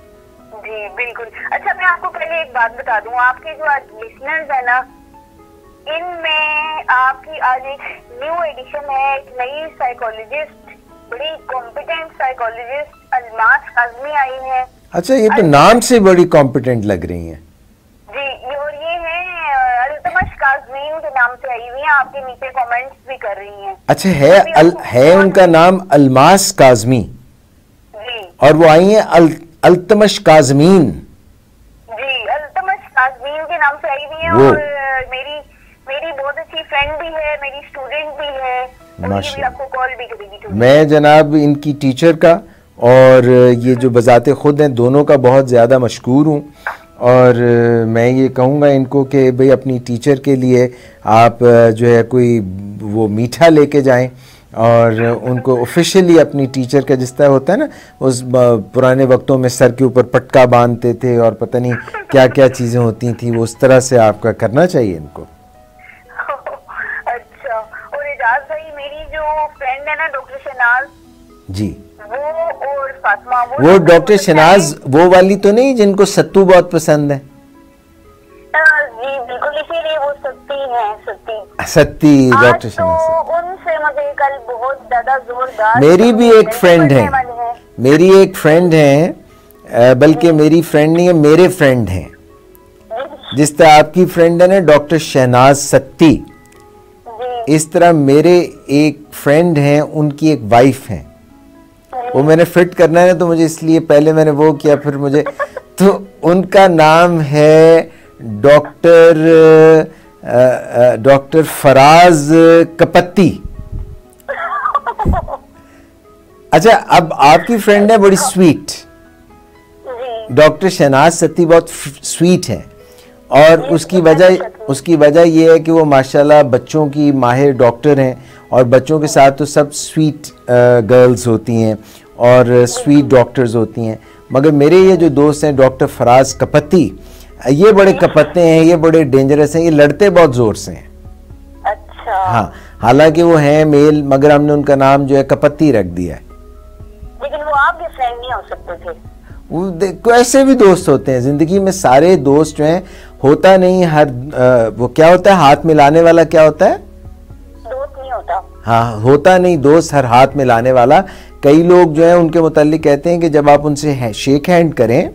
जी बिल्कुल। अच्छा, मैं आपको पहले एक बात बता दूं, आपके जो आज लिसनर्स है ना, इनमें आपकी आज एक न्यू एडिशन है, एक नई साइकोलॉजिस्ट, बड़ी कॉम्पिटेंट साइकोलॉजिस्ट अलमास काज़मी आई है। अच्छा, ये तो नाम से बड़ी कॉम्पिटेंट लग रही हैं जी, और ये है अल्तमश काज़मीन के नाम से आई हुई है, आपके नीचे कमेंट्स भी कर रही हैं। अच्छा, है उनका नाम अलमास काज़मी जी, और वो आई हैं अल्तमश काज़मीन जी, अल्तमश काज़मीन के नाम से आई हुई है। और मेरी बहुत अच्छी फ्रेंड भी है, मेरी स्टूडेंट भी है, भी आपको कॉल भी करेगी। मैं जनाब इनकी टीचर का और ये जो बजाते खुद हैं दोनों का बहुत ज़्यादा मशकूर हूँ और मैं ये कहूँगा इनको कि भाई अपनी टीचर के लिए आप जो है कोई वो मीठा लेके जाएं और उनको ऑफिशियली अपनी टीचर का जिस तरह होता है ना, उस पुराने वक्तों में सर के ऊपर पटका बांधते थे और पता नहीं क्या क्या चीज़ें होती थी, वो उस तरह से आपका करना चाहिए इनको। अच्छा, और एजाज भाई मेरी जो फ्रेंड है ना डॉक्टर शहनाज जी, वो और फातिमा, वो डॉक्टर शहनाज वो वाली तो नहीं जिनको सत्तू बहुत पसंद है? जी बिल्कुल, इसीलिए वो सत्ती डॉक्टर शहनाज। तो उनसे मुझे कल बहुत ज्यादा जोरदार, मेरी भी एक फ्रेंड है, मेरी एक फ्रेंड है, बल्कि मेरी फ्रेंड नहीं है, मेरे फ्रेंड हैं, जिस तरह आपकी फ्रेंड है ना डॉक्टर शहनाज सत्ती, इस तरह मेरे एक फ्रेंड हैं, उनकी एक वाइफ है, वो मैंने फिट करना है ना, तो मुझे इसलिए पहले मैंने वो किया, फिर मुझे तो उनका नाम है डॉक्टर फराज कपत्ती। अच्छा, अब आपकी फ्रेंड है बड़ी स्वीट, डॉक्टर शहनाज सत्ती बहुत स्वीट है, और उसकी वजह ये है कि वो माशाल्लाह बच्चों की माहिर डॉक्टर हैं, और बच्चों के साथ तो सब स्वीट गर्ल्स होती हैं और स्वीट डॉक्टर्स होती हैं, मगर मेरे ये जो दोस्त हैं डॉक्टर फराज कपत्ती, ये बड़े कपत्ते हैं, ये बड़े डेंजरस हैं, ये लड़ते बहुत ज़ोर से हैं। अच्छा। हाँ, हालांकि वो हैं मेल, मगर हमने उनका नाम जो है कपत्ती रख दिया है। लेकिन वो आपके फ्रेंड नहीं हो सकते थे? वो ऐसे भी दोस्त होते हैं ज़िंदगी में, सारे दोस्त जो हैं, होता नहीं हर वो क्या होता है, हाथ मिलाने वाला क्या होता है, दोस्त नहीं होता। हाँ, होता नहीं दोस्त हर हाथ मिलाने वाला। कई लोग जो हैं उनके मुतालिक कहते हैं कि जब आप उनसे शेक हैंड करें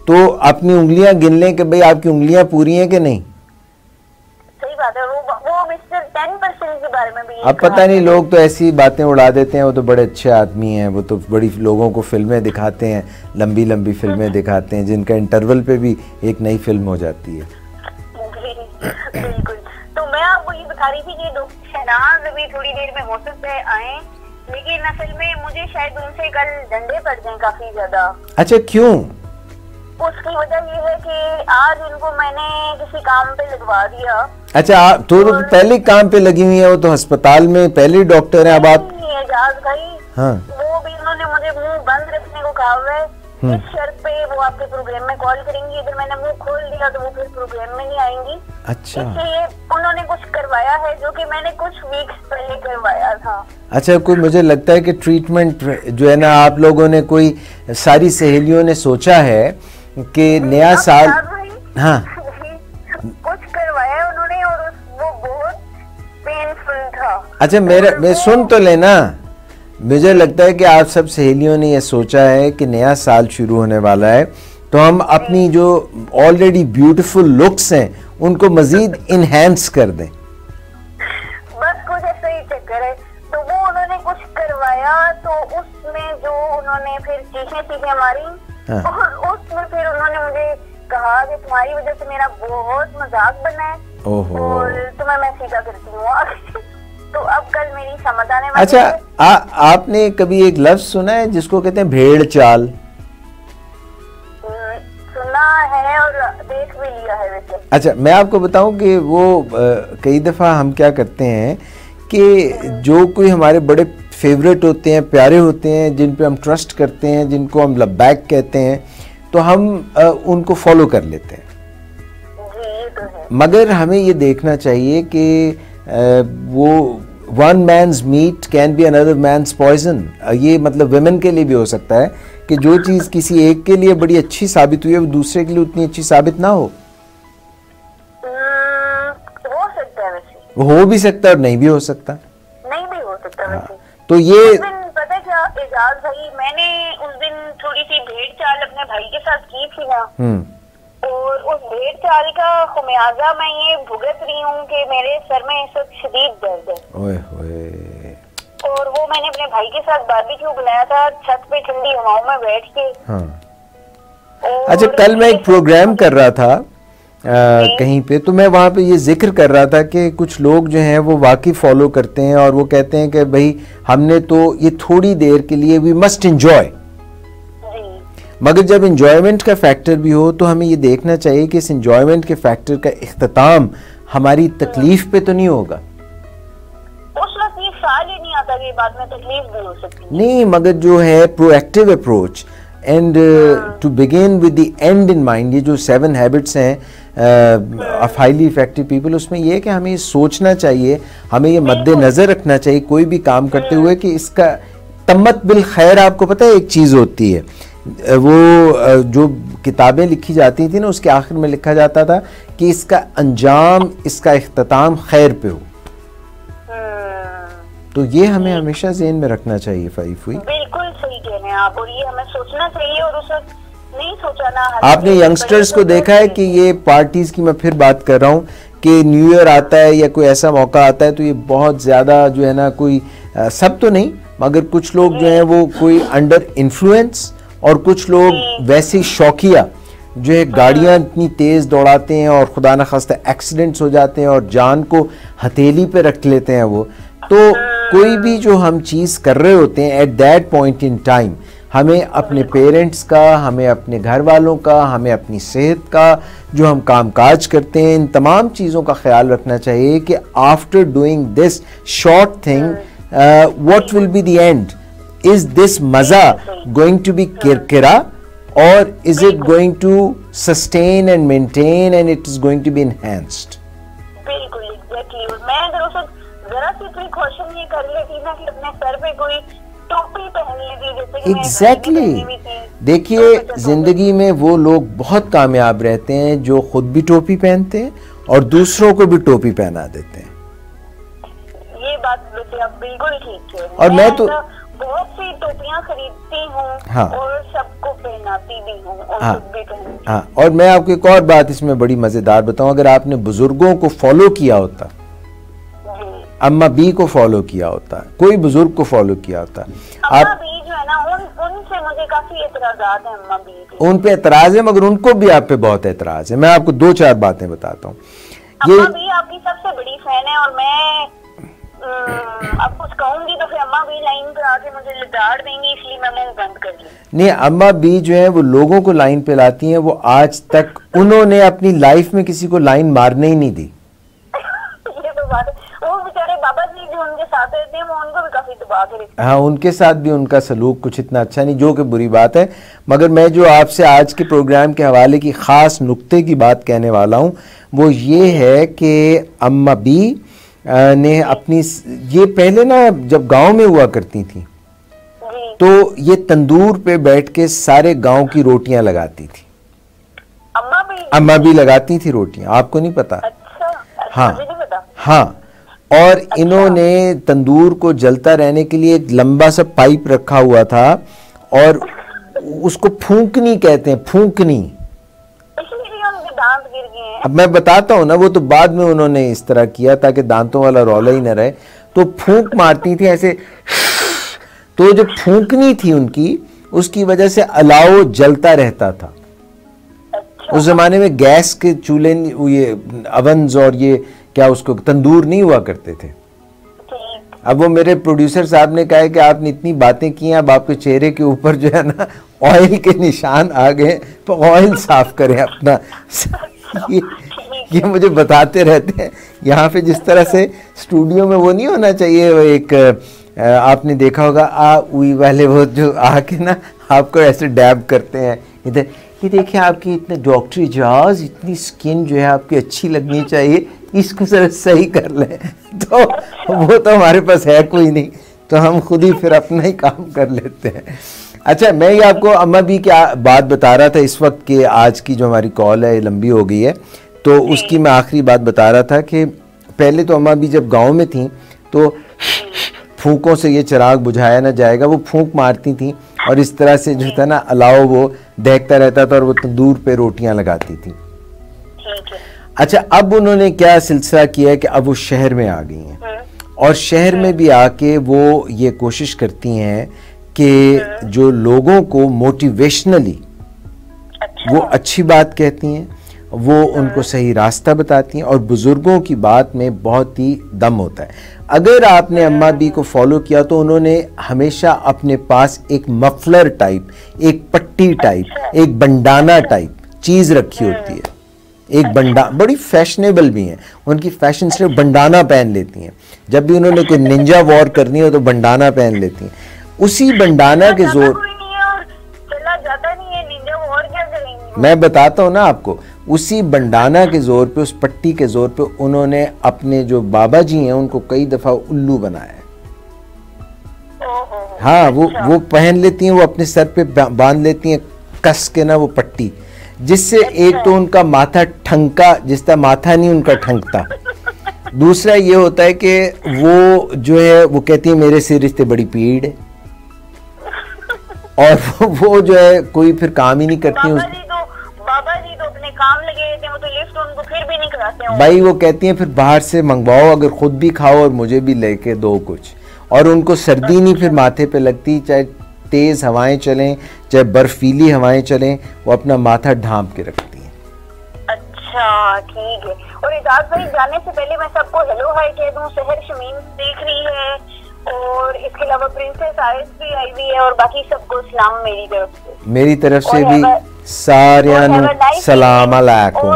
तो अपनी उंगलियां गिन लें कि भाई आपकी उंगलियां पूरी हैं कि नहीं। सही बात है। वो मिस्टर 10% के बारे में भी अब पता नहीं, लोग तो ऐसी बातें उड़ा देते हैं, वो तो बड़े अच्छे आदमी हैं, वो तो बड़ी लोगों को फिल्में दिखाते हैं, लंबी लंबी फिल्में दिखाते हैं, जिनका इंटरवल पे भी एक नई फिल्म हो जाती है। बिल्कुल। तो मैं आपको ये बता रही थी कि डॉक्टर शहनाज अभी थोड़ी देर में हो सकता है आए, लेकिन असल में मुझे शायद उनसे कल डंडे पड़ जाएं काफी ज्यादा। अच्छा, क्यों? उसकी वजह ये है कि आज इनको मैंने किसी काम पे लगवा दिया। अच्छा, आप तो पहले काम पे लगी हुई है, वो तो अस्पताल में पहले डॉक्टर है। अब आप एजाज भाई, हाँ, वो भी इन्होंने मुझे मुंह बंद रखने को कहा हुआ है, इस शर्त पे वो आपके प्रोग्राम में कॉल करेंगी, अगर मैंने मुंह खोल दिया तो वो फिर प्रोग्राम में नहीं आएंगी। अच्छा, इसलिए उन्होंने कुछ करवाया है जो कि मैंने कुछ वीक्स पहले करवाया था। अच्छा, कोई मुझे लगता है कि ट्रीटमेंट जो है ना, आप लोगों ने कोई सारी सहेलियों ने सोचा है कि नया साल, हाँ, कुछ करवाया उन्होंने और वो बहुत पेनफुल था। अच्छा, मैं सुन तो लेना, मुझे लगता है कि आप सब सहेलियों ने यह सोचा है कि नया साल शुरू होने वाला है, तो हम अपनी जो ऑलरेडी ब्यूटीफुल लुक्स हैं उनको मजीद इनहेंस कर दें। बस कुछ ऐसा ही चक्कर है। तो वो उन्होंने कुछ करवाया, तो उसमें जो उन्होंने फिर चीखें मारी, हाँ। और उसमें फिर उन्होंने मुझे कहा कि तुम्हारी वजह से मेरा बहुत मजाक बना है, और तुम्हें मैं सीधा करती हूँ। तो अब कल मेरी समझ आने वाली। अच्छा, आपने कभी एक लफ्ज सुना है जिसको कहते हैं भेड़ चाल? सुना है और देख भी लिया है वैसे। अच्छा, मैं आपको बताऊं कि वो कई दफ़ा हम क्या करते हैं कि जो कोई हमारे बड़े फेवरेट होते हैं, प्यारे होते हैं, जिन पे हम ट्रस्ट करते हैं, जिनको हम लबैक कहते हैं, तो हम उनको फॉलो कर लेते हैं। जी, तो है। मगर हमें ये देखना चाहिए कि वो one man's meat can be another man's poison. ये मतलब वुमेन के लिए भी हो सकता है कि जो चीज़ किसी एक के लिए बड़ी अच्छी साबित हुई है वो दूसरे के लिए उतनी अच्छी साबित ना हो। हो सकता है वैसे, वो हो भी सकता है और नहीं भी हो सकता। नहीं भी हो सकता वैसे। तो ये उस दिन पता क्या एजाज भाई, मैंने उस दिन थोड़ी सी भेड़ चाल अपने भाई के साथ की थी ना, और उस भेड़ चाल का खुमियाजा मैं ये भुगत रही हूँ कि मेरे सर में इस वक्त शदीद दर्द है। ओए होए। और वो मैंने अपने भाई के साथ बारबेक्यू बनाया था छत पे ठंडी हवाओं में बैठ के। हाँ। अच्छा, कल मैं एक प्रोग्राम कर रहा था कहीं पे, तो मैं वहाँ पे ये जिक्र कर रहा था कि कुछ लोग जो हैं वो वाकई फॉलो करते हैं और वो कहते हैं कि भाई हमने तो ये थोड़ी देर के लिए वी मस्ट एंजॉय, मगर जब इंजॉयमेंट का फैक्टर भी हो तो हमें ये देखना चाहिए कि इस इंजॉयमेंट के फैक्टर का इख्तिताम हमारी तकलीफ पे तो नहीं होगा। उस वक्त ये ख्याल ही नहीं आता कि बाद में तकलीफ भी हो सकती है। नहीं, मगर जो है proactive approach and to begin with the end in mind, ये जो 7 हैबिट्स हैं ऑफ हाईली इफेक्टिव पीपल, उसमें ये है कि हमें ये सोचना चाहिए, हमें ये मद्देनजर रखना चाहिए कोई भी काम करते हुए कि इसका तम्मत बिल खैर। आपको पता है एक चीज़ होती है, वो जो किताबें लिखी जाती थी ना उसके आखिर में लिखा जाता था कि इसका अंजाम, इसका इख्तिताम खैर पे हो। तो ये हमें हमेशा ज़हन में रखना चाहिए। फाइफुई बिल्कुल सही कह रहे हैं आप, और ये हमें सोचना चाहिए और उस वक्त नहीं सोचा ना। आपने यंगस्टर्स को देखा है कि ये पार्टीज की, मैं फिर बात कर रहा हूँ कि न्यू ईयर आता है या कोई ऐसा मौका आता है तो ये बहुत ज़्यादा जो है ना, कोई सब तो नहीं मगर कुछ लोग जो हैं वो कोई अंडर इन्फ्लुएंस, और कुछ लोग वैसे शौकिया जो है गाड़ियाँ इतनी तेज़ दौड़ाते हैं और खुदा न खास्ता एक्सीडेंट्स हो जाते हैं और जान को हथेली पे रख लेते हैं वो। तो कोई भी जो हम चीज़ कर रहे होते हैं at that point in time, हमें अपने पेरेंट्स का, हमें अपने घर वालों का, हमें अपनी सेहत का, जो हम कामकाज करते हैं, इन तमाम चीज़ों का ख्याल रखना चाहिए कि after doing this short thing what will be the end. Is this मज़ा गोइंग टू बी किरकिरा और is it going to sustain and maintain and it is going to be enhanced. बिल्कुल एग्जैक्टली। मैं अगर उसे जरा सी कोई क्वेश्चन ये कर लेती ना कि अपने सर पे कोई टोपी पहन लेती, जैसे कि एग्जैक्टली। देखिए जिंदगी में वो लोग बहुत कामयाब रहते हैं जो खुद भी टोपी पहनते हैं और दूसरों को भी टोपी पहना देते हैं। ये बात वैसे आप बिल्कुल ठीक है। और मैं तो बहुत सी टोपियां खरीदती हूँ। हाँ। और सबको पहनाती भी हूँ और हाँ। खुद भी पहनती। हाँ, और मैं आपको एक और बात इसमें बड़ी मजेदार बताऊं, अगर आपने बुजुर्गों को फॉलो किया होता, अम्मा बी को फॉलो किया होता, कोई बुजुर्ग को फॉलो किया होता, अम्मा बी जो है ना, उनसे मुझे काफी एतराजात है। अम्मा बी के उन पे एतराज है मगर उनको भी आप पे बहुत एतराज है। मैं आपको 2-4 बातें बताता हूँ। अम्मा बी आपकी सबसे बड़ी फैन है और मैं अब कुछ कहूंगी तो फिर अम्मा बी लाइन पे आके मुझे लिटाड़ देंगी, इसलिए मैं मुंह बंद कर लूं। नहीं, अम्मा बी जो है वो लोगों को लाइन पे लाती हैं। वो आज तक उन्होंने अपनी लाइफ में किसी को लाइन मारने ही नहीं दी। ये तो बात है। वो बेचारे बाबा जी जो उनके साथ रहते हैं वो उनको भी काफी दबा के रखते हैं। हाँ, उनके साथ भी उनका सलूक कुछ इतना अच्छा नहीं, जो कि बुरी बात है। मगर मैं जो आपसे आज के प्रोग्राम के हवाले की ख़ास नुक्ते की बात कहने वाला हूँ वो ये है कि अम्मा बी ने अपनी, ये पहले ना जब गांव में हुआ करती थी तो ये तंदूर पे बैठ के सारे गांव की रोटियां लगाती थी। अम्मा भी लगाती थी रोटियां, आपको नहीं पता? अच्छा, हाँ मुझे नहीं पता। हाँ, और इन्होंने तंदूर को जलता रहने के लिए एक लंबा सा पाइप रखा हुआ था और उसको फूंकनी कहते हैं, फूंकनी। दांत गिर गए हैं। अब मैं बताता हूँ ना, वो तो बाद में उन्होंने इस तरह किया ताकि दांतों वाला रौला ही न रहे। तो फूंक मारती थी ऐसे, तो जो फूंकनी थी उनकी, उसकी वजह से अलाव जलता रहता था। अच्छा। उस जमाने में गैस के चूल्हे, ये अवन्स और ये क्या उसको तंदूर नहीं हुआ करते थे। अब वो मेरे प्रोड्यूसर साहब ने कहा है कि आपने इतनी बातें की, अब आपके चेहरे के ऊपर जो है ना ऑयल के निशान आ गए, तो ऑयल साफ करें अपना। ये मुझे बताते रहते हैं यहाँ पे, जिस तरह से स्टूडियो में वो नहीं होना चाहिए, वो एक आपने देखा होगा उई वाले, वो जो आके ना आपको ऐसे डैब करते हैं इधर, ये देखिए आपकी इतने डॉक्टरी जाज, इतनी स्किन जो है आपकी अच्छी लगनी चाहिए, इसको जरा सही कर लें। तो वो तो हमारे पास है कोई नहीं, तो हम खुद ही फिर अपना ही काम कर लेते हैं। अच्छा, मैं ये आपको अम्मा बी की बात बता रहा था इस वक्त के, आज की जो हमारी कॉल है लंबी हो गई है, तो उसकी मैं आखिरी बात बता रहा था कि पहले तो अम्मा बी जब गांव में थी तो फूंकों से ये चिराग बुझाया ना जाएगा, वो फूंक मारती थी और इस तरह से जो था ना अलाव वो दहकता रहता था और वो तंदूर पे रोटियां लगाती थी। अच्छा, अब उन्होंने क्या सिलसिला किया है कि अब वो शहर में आ गई हैं और शहर में भी आके वो ये कोशिश करती हैं कि जो लोगों को मोटिवेशनली वो अच्छी बात कहती हैं वो उनको सही रास्ता बताती हैं, और बुज़ुर्गों की बात में बहुत ही दम होता है। अगर आपने अम्मा बी को फॉलो किया तो उन्होंने हमेशा अपने पास एक मफलर टाइप, एक पट्टी टाइप, एक बंडाना टाइप चीज़ रखी होती है। एक बंडा, बड़ी फैशनेबल भी हैं, उनकी फैशन सिर्फ बंडाना पहन लेती हैं। जब भी उन्होंने कोई निंजा वॉर करनी हो तो बंडाना पहन लेती हैं। उसी बंडाना के जोर, मैं बताता हूँ ना आपको, उसी बंडाना के जोर पे, उस पट्टी के जोर पे उन्होंने अपने जो बाबा जी हैं उनको कई दफा उल्लू बनाया है। हाँ, वो पहन लेती हैं, वो अपने सर पे बांध लेती हैं कस के ना वो पट्टी, जिससे एक तो उनका माथा ठंका, जिसका माथा नहीं उनका ठंकता। दूसरा ये होता है कि वो जो है वो कहती है मेरे सिर से बड़ी पीड़ है, और वो जो है कोई फिर काम ही नहीं करती। बाबा जी तो अपने काम लगे रहते हैं, वो तो लिफ्ट उनको फिर भी नहीं कराते हैं। भाई वो कहती हैं फिर बाहर से मंगवाओ, अगर खुद भी खाओ और मुझे भी लेके दो कुछ। और उनको सर्दी नहीं फिर माथे पे लगती, चाहे तेज हवाएं चलें चाहे बर्फीली हवाएं चलें, वो अपना माथा ढांप के रखती हैं। अच्छा ठीक है। और इजाज़ भाई, जाने से पहले मैं सबको हेलो हाय कह दूं। शहर शमीम देख रही है, और इसके अलावा प्रिंसेस आयस भी आई हुई है, और बाकी सबको सलाम मेरी तरफ से। मेरी तरफ से भी सारियां सलाम अलैकुम।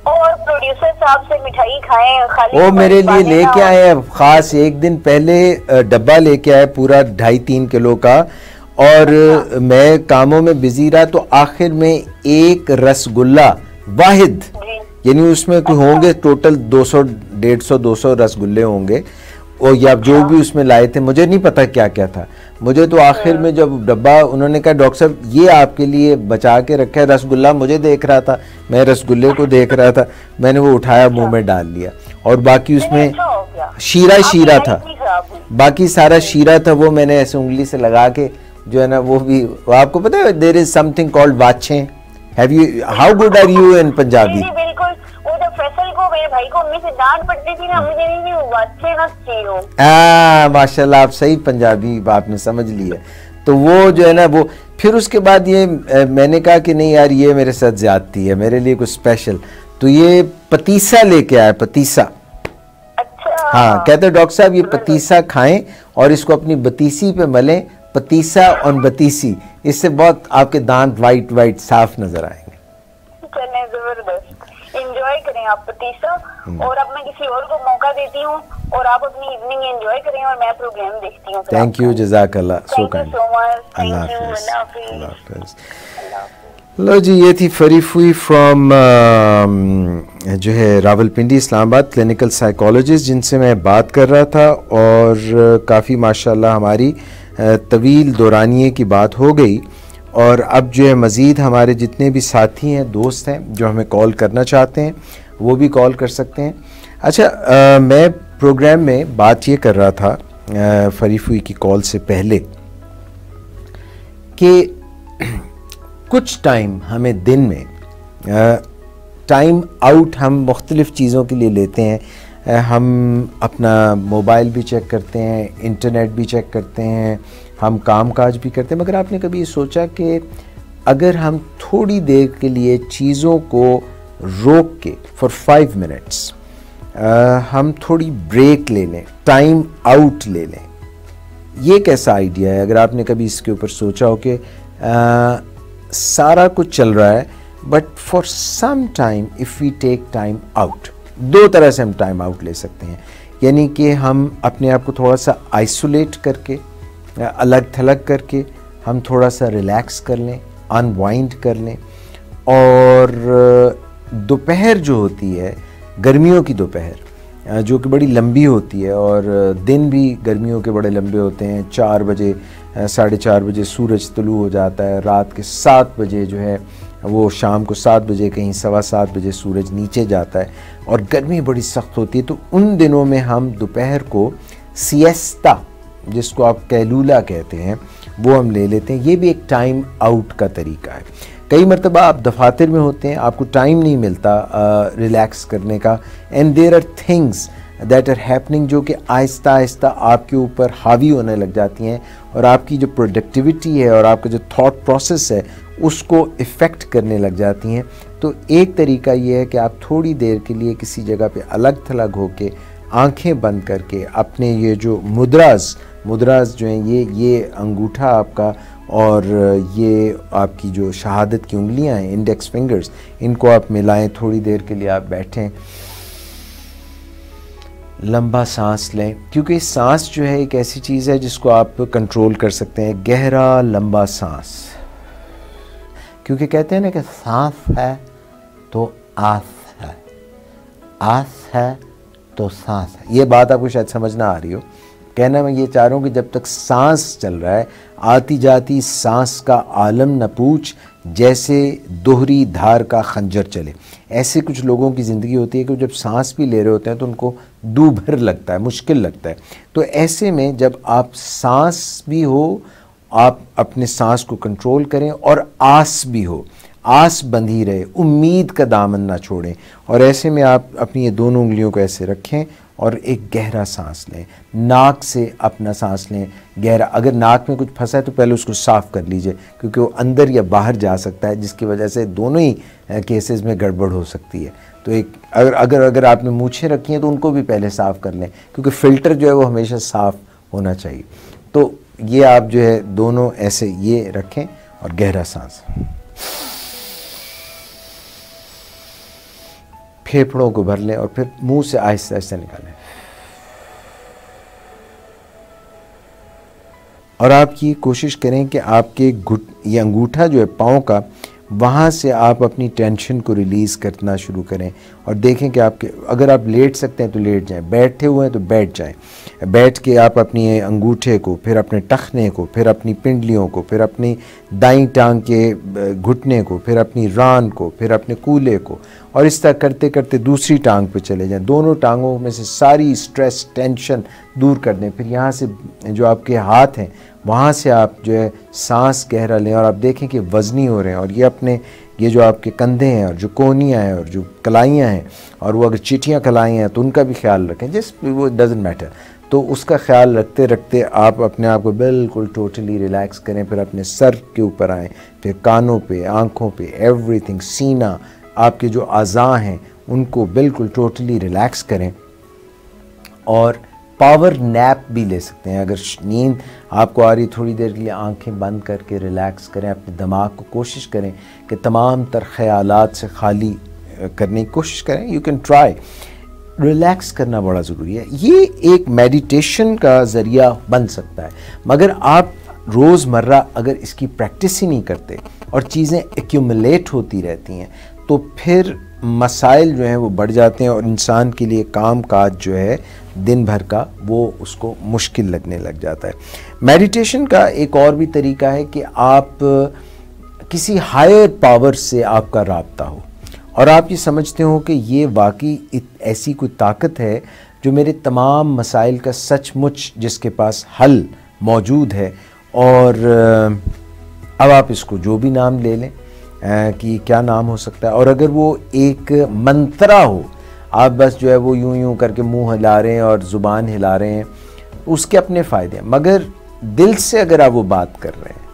और प्रोड्यूसर साहब से मिठाई खाएं, खाली वो मेरे लिए लेके आए हैं खास, एक दिन पहले डब्बा लेके आए पूरा 2.5-3 किलो का, और मैं कामों में बिजी रहा तो आखिर में एक रसगुल्ला वाहिद, यानी उसमें कोई होंगे टोटल 200 रसगुल्ले होंगे, और या जो भी उसमें लाए थे, मुझे नहीं पता क्या क्या था। मुझे तो आखिर में जब डब्बा, उन्होंने कहा डॉक्टर साहब ये आपके लिए बचा के रखा है, रसगुल्ला मुझे देख रहा था, मैं रसगुल्ले को देख रहा था, मैंने वो उठाया मुंह में डाल लिया, और बाकी उसमें शीरा था, बाकी सारा शीरा था, वो मैंने ऐसे उंगली से लगा के जो है ना, वो भी आपको पता है देयर इज समथिंग कॉल्ड वाचे। Have you, how good are you in Punjabi? बिल्कुल, वो जब फैसल को मेरे भाई को मम्मी से डांट पड़ती थी ना, मुझे नहीं वाचे ना चाहिए। माशाल्लाह, आप सही पंजाबी आपने समझ ली है। तो वो जो है ना, वो फिर उसके बाद ये मैंने कहा कि नहीं यार ये मेरे साथ ज्यादती है, मेरे लिए कुछ स्पेशल, तो ये पतीसा लेके आया, पतीसा। अच्छा। हाँ, कहते डॉक्टर साहब ये पतीसा खाएं और इसको अपनी बतीसी पे मलें, पतीसा और बतीसी, इससे बहुत आपके दांत वाइट वाइट साफ नजर आएंगे। चलें, जबरदस्त, एंजॉय करें आप पतीसा। और अब मैं किसी और को मौका देती हूँ, और आप अपनी इवनिंग एंजॉय करें, और मैं प्रोग्राम देखती हूँ। थैंक यू, जज़ाकल्लाह, सो काइंड, अल्लाह हाफ़िज़। लो जी, ये थी फरीफुई फ्रॉम जो है रावलपिंडी इस्लामाबाद, क्लिनिकल साइकोलॉजिस्ट, जिनसे मैं बात कर रहा था, और काफ़ी माशाल्लाह हमारी तवील दौरानिए की बात हो गई। और अब जो है मज़ीद हमारे जितने भी साथी हैं, दोस्त हैं जो हमें कॉल करना चाहते हैं, वो भी कॉल कर सकते हैं। अच्छा, मैं प्रोग्राम में बात ये कर रहा था फरीफुई की कॉल से पहले कि कुछ टाइम हमें दिन में टाइम आउट हम मुख्तलिफ़ चीज़ों के लिए लेते हैं। हम अपना मोबाइल भी चेक करते हैं, इंटरनेट भी चेक करते हैं, हम काम काज भी करते हैं, मगर आपने कभी ये सोचा कि अगर हम थोड़ी देर के लिए चीज़ों को रोक के फॉर 5 मिनट्स हम थोड़ी ब्रेक ले लें, टाइम आउट ले लें, ये कैसा आइडिया है? अगर आपने कभी इसके ऊपर सोचा हो कि सारा कुछ चल रहा है but for some time if we take time out, दो तरह से हम टाइम आउट ले सकते हैं, यानी कि हम अपने आप को थोड़ा सा आइसोलेट करके, अलग थलग करके हम थोड़ा सा रिलैक्स कर लें, अनवाइंड कर लें। और दोपहर जो होती है, गर्मियों की दोपहर जो कि बड़ी लंबी होती है, और दिन भी गर्मियों के बड़े लंबे होते हैं, 4 बजे 4:30 बजे सूरज तुलू हो जाता है, रात के 7 बजे जो है वो शाम को 7 बजे कहीं 7:15 बजे सूरज नीचे जाता है, और गर्मी बड़ी सख्त होती है। तो उन दिनों में हम दोपहर को सिएस्ता, जिसको आप कैलूला कहते हैं, वो हम ले लेते हैं। ये भी एक टाइम आउट का तरीका है। कई मरतबा आप दफातर में होते हैं, आपको टाइम नहीं मिलता रिलैक्स करने का, and there are things that are happening जो कि आहिस्ता आहिस्ता आपके ऊपर हावी होने लग जाती हैं, और आपकी जो प्रोडक्टिविटी है और आपका जो थॉट प्रोसेस है उसको इफ़ेक्ट करने लग जाती हैं। तो एक तरीका ये है कि आप थोड़ी देर के लिए किसी जगह पे अलग थलग होके आंखें बंद करके अपने ये जो मुद्राज जो हैं, ये अंगूठा आपका और ये आपकी जो शहादत की उंगलियां हैं, इंडेक्स फिंगर्स, इनको आप मिलाएं। थोड़ी देर के लिए आप बैठें, लंबा सांस लें, क्योंकि सांस जो है एक ऐसी चीज़ है जिसको आप कंट्रोल कर सकते हैं। गहरा लंबा सांस, क्योंकि कहते हैं ना कि सांस है तो आस है, आस है तो सांस है। ये बात आपको शायद समझ ना आ रही हो। कहना मैं ये चाह रहा हूँ कि जब तक सांस चल रहा है, आती जाती सांस का आलम न पूछ, जैसे दोहरी धार का खंजर चले। ऐसे कुछ लोगों की ज़िंदगी होती है कि जब सांस भी ले रहे होते हैं तो उनको दूभर लगता है, मुश्किल लगता है। तो ऐसे में जब आप सांस भी हो, आप अपने सांस को कंट्रोल करें और आस भी हो, आस बंधी रहे, उम्मीद का दामन ना छोड़ें। और ऐसे में आप अपनी ये दोनों उंगलियों को ऐसे रखें और एक गहरा सांस लें। नाक से अपना सांस लें गहरा। अगर नाक में कुछ फंसा है तो पहले उसको साफ़ कर लीजिए, क्योंकि वो अंदर या बाहर जा सकता है, जिसकी वजह से दोनों ही केसेस में गड़बड़ हो सकती है। तो एक अगर आपने मूछें रखी हैं तो उनको भी पहले साफ़ कर लें, क्योंकि फ़िल्टर जो है वो हमेशा साफ़ होना चाहिए। तो ये आप जो है दोनों ऐसे ये रखें और गहरा सांस, फेफड़ों को भर लें और फिर मुंह से आहिस्ते आहिस्ते निकालें। और आप ये कोशिश करें कि आपके ये अंगूठा जो है पाँव का, वहाँ से आप अपनी टेंशन को रिलीज़ करना शुरू करें। और देखें कि आपके, अगर आप लेट सकते हैं तो लेट जाएं, बैठे हुए हैं तो बैठ जाएं। बैठ के आप अपनी अंगूठे को, फिर अपने टखने को, फिर अपनी पिंडलियों को, फिर अपनी दाईं टांग के घुटने को, फिर अपनी रान को, फिर अपने कूल्हे को, और इस तरह करते करते दूसरी टांग पे चले जाएं। दोनों टांगों में से सारी स्ट्रेस, टेंशन दूर कर दें। फिर यहाँ से जो आपके हाथ हैं वहाँ से आप जो है सांस गहरा लें और आप देखें कि वज़नी हो रहे हैं। और ये अपने ये जो आपके कंधे हैं और जो कोहनियाँ हैं और जो कलाइयाँ हैं, और वो अगर चिटियाँ कलाई हैं तो उनका भी ख्याल रखें, जस्ट वो डज़न्ट मैटर। तो उसका ख्याल रखते रखते आप अपने आप को बिल्कुल टोटली रिलैक्स करें। फिर अपने सर के ऊपर आएँ, फिर कानों पे, आँखों पे, एवरीथिंग, सीना, आपके जो आज़ा हैं उनको बिल्कुल टोटली रिलैक्स करें। और पावर नैप भी ले सकते हैं। अगर नींद आपको आ रही, थोड़ी देर के लिए आंखें बंद करके रिलैक्स करें। अपने दिमाग को कोशिश करें कि तमाम तर ख़यालात से खाली करने की कोशिश करें। You can try. रिलैक्स करना बड़ा ज़रूरी है। ये एक मेडिटेशन का ज़रिया बन सकता है, मगर आप रोज़मर्रा अगर इसकी प्रैक्टिस ही नहीं करते और चीज़ें एक्यूमुलेट होती रहती हैं तो फिर मसाइल जो हैं वो बढ़ जाते हैं और इंसान के लिए काम काज जो है दिन भर का वो उसको मुश्किल लगने लग जाता है। मेडिटेशन का एक और भी तरीका है कि आप किसी हायर पावर से आपका राब्ता हो और आप ये समझते हो कि ये वाकई ऐसी कोई ताकत है जो मेरे तमाम मसाइल का सचमुच जिसके पास हल मौजूद है। और अब आप इसको जो भी नाम ले लें कि क्या नाम हो सकता है। और अगर वो एक मंत्रा हो, आप बस जो है वो यूं यूं करके मुंह हिला रहे हैं और ज़ुबान हिला रहे हैं, उसके अपने फ़ायदे हैं, मगर दिल से अगर आप वो बात कर रहे हैं,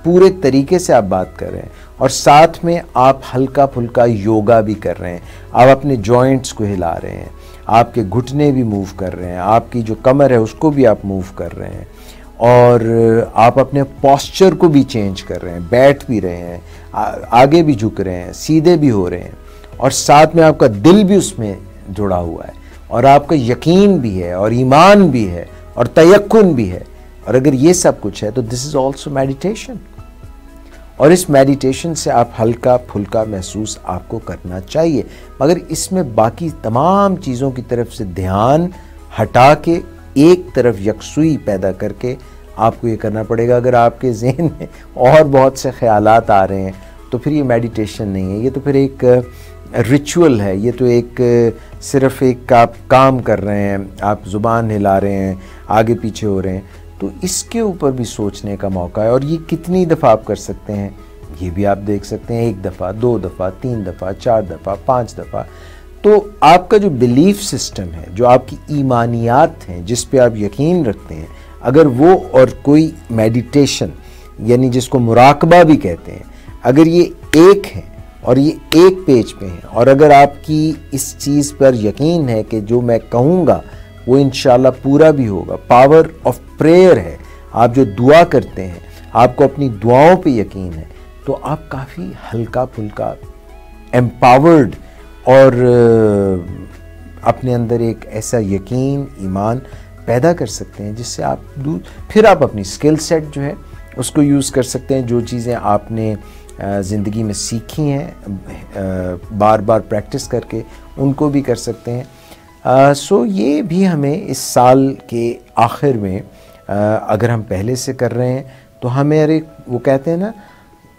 पूरे तरीके से आप बात कर रहे हैं और साथ में आप हल्का फुल्का योगा भी कर रहे हैं, आप अपने जॉइंट्स को हिला रहे हैं, आपके घुटने भी मूव कर रहे हैं, आपकी जो कमर है उसको भी आप मूव कर रहे हैं और आप अपने पोस्चर को भी चेंज कर रहे हैं, बैठ भी रहे हैं, आगे भी झुक रहे हैं, सीधे भी हो रहे हैं और साथ में आपका दिल भी उसमें जुड़ा हुआ है और आपका यकीन भी है और ईमान भी है और तयक्कुन भी है। और अगर ये सब कुछ है तो दिस इज़ ऑल्सो मेडिटेशन। और इस मेडिटेशन से आप हल्का फुल्का महसूस आपको करना चाहिए, मगर इसमें बाकी तमाम चीज़ों की तरफ से ध्यान हटा के एक तरफ यकसुई पैदा करके आपको ये करना पड़ेगा। अगर आपके ज़हन में और बहुत से ख़यालात आ रहे हैं तो फिर ये मेडिटेशन नहीं है, ये तो फिर एक रिचुअल है, ये तो एक सिर्फ़ एक आप काम कर रहे हैं, आप ज़ुबान हिला रहे हैं, आगे पीछे हो रहे हैं। तो इसके ऊपर भी सोचने का मौका है। और ये कितनी दफ़ा आप कर सकते हैं ये भी आप देख सकते हैं, 1 दफ़ा, 2 दफ़ा, 3 दफ़ा, 4 दफ़ा, 5 दफ़ा। तो आपका जो बिलीफ सिस्टम है, जो आपकी ईमानियात हैं, जिस पे आप यकीन रखते हैं, अगर वो और कोई मेडिटेशन यानी जिसको मुराकबा भी कहते हैं, अगर ये एक है और ये एक पेज पे है। और अगर आपकी इस चीज़ पर यकीन है कि जो मैं कहूँगा वो इंशाल्लाह पूरा भी होगा, पावर ऑफ प्रेयर है, आप जो दुआ करते हैं आपको अपनी दुआओं पे यकीन है, तो आप काफ़ी हल्का फुल्का एम्पावर्ड और अपने अंदर एक ऐसा यकीन, ईमान पैदा कर सकते हैं जिससे आप फिर आप अपनी स्किल सेट जो है उसको यूज़ कर सकते हैं। जो चीज़ें आपने ज़िंदगी में सीखी हैं बार बार प्रैक्टिस करके उनको भी कर सकते हैं। सो ये भी हमें इस साल के आखिर में अगर हम पहले से कर रहे हैं तो हमें वो कहते हैं ना,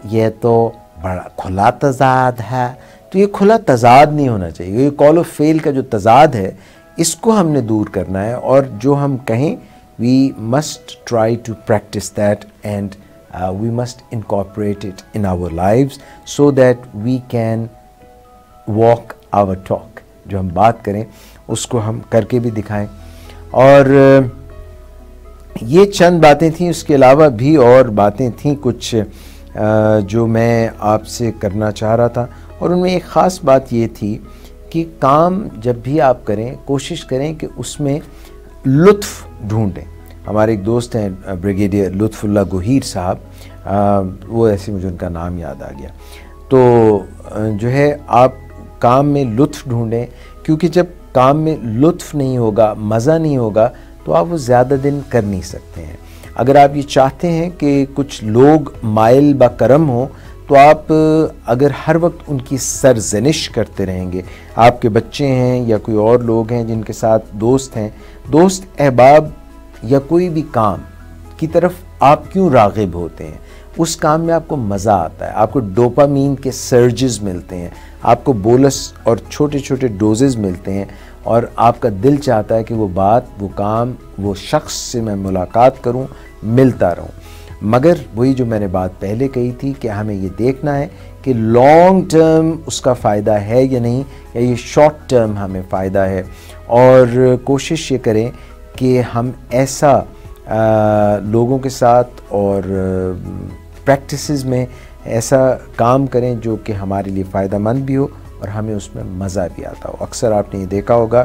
ये तो बड़ा खुला तजाद है, तो ये खुला तजाद नहीं होना चाहिए। ये कॉल ऑफ फेल का जो तजाद है इसको हमने दूर करना है, और जो हम कहें we must try to practise that and we must incorporate it in our lives so that we can walk our talk। जो हम बात करें उसको हम करके भी दिखाएं। और ये चंद बातें थीं, उसके अलावा भी और बातें थीं कुछ जो मैं आपसे करना चाह रहा था। और उनमें एक ख़ास बात ये थी कि काम जब भी आप करें कोशिश करें कि उसमें लुत्फ़ ढूंढें। हमारे एक दोस्त हैं ब्रिगेडियर लुत्फ़ुल्लाह गोहीर साहब, वो ऐसे मुझे उनका नाम याद आ गया। तो जो है आप काम में लुत्फ़ ढूंढें, क्योंकि जब काम में लुत्फ़ नहीं होगा, मज़ा नहीं होगा, तो आप वो ज़्यादा दिन कर नहीं सकते हैं। अगर आप ये चाहते हैं कि कुछ लोग माइल बा करम हो, तो आप अगर हर वक्त उनकी सरजनिश करते रहेंगे, आपके बच्चे हैं या कोई और लोग हैं जिनके साथ दोस्त हैं, दोस्त अहबाब या कोई भी काम की तरफ आप क्यों राग़िब होते हैं? उस काम में आपको मज़ा आता है, आपको डोपामीन के सर्जेस मिलते हैं, आपको बोलस और छोटे छोटे डोजेस मिलते हैं, और आपका दिल चाहता है कि वो बात, वो काम, वो शख्स से मैं मुलाकात करूं, मिलता रहूं। मगर वही जो मैंने बात पहले कही थी कि हमें ये देखना है कि लॉन्ग टर्म उसका फ़ायदा है या नहीं, या ये शॉर्ट टर्म हमें फ़ायदा है। और कोशिश ये करें कि हम ऐसा लोगों के साथ और प्रैक्टिसेस में ऐसा काम करें जो कि हमारे लिए फ़ायदेमंद भी हो और हमें उसमें मज़ा भी आता हो। अक्सर आपने ये देखा होगा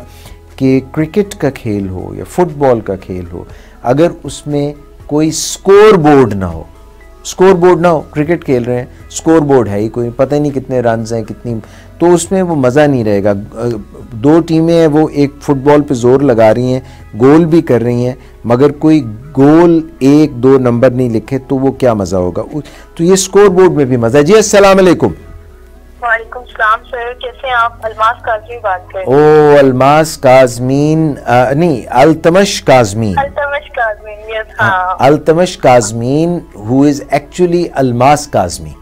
कि क्रिकेट का खेल हो या फुटबॉल का खेल हो, अगर उसमें कोई स्कोर बोर्ड ना हो, स्कोर बोर्ड ना हो, क्रिकेट खेल रहे हैं, स्कोर बोर्ड है ही कोई, पता ही नहीं कितने रन्स हैं कितनी, तो उसमें वो मज़ा नहीं रहेगा। दो टीमें हैं, वो एक फुटबॉल पे ज़ोर लगा रही हैं, गोल भी कर रही हैं, मगर कोई गोल 1-2 नंबर नहीं लिखे तो वो क्या मज़ा होगा? तो ये स्कोर बोर्ड में भी मज़ा है। जी अस्सलाम वालेकुम। वालेकुम सलाम सर, कैसे हैं आप? अल्मास काज़मी बात कर रहे ओ हैं। अल्मास काज़मीन, नहीं अल्तमश काज़मीन। अल्तमश काज़मीन, यस, हाँ। Altamash Kazmeen who is actually Almas Kazmi,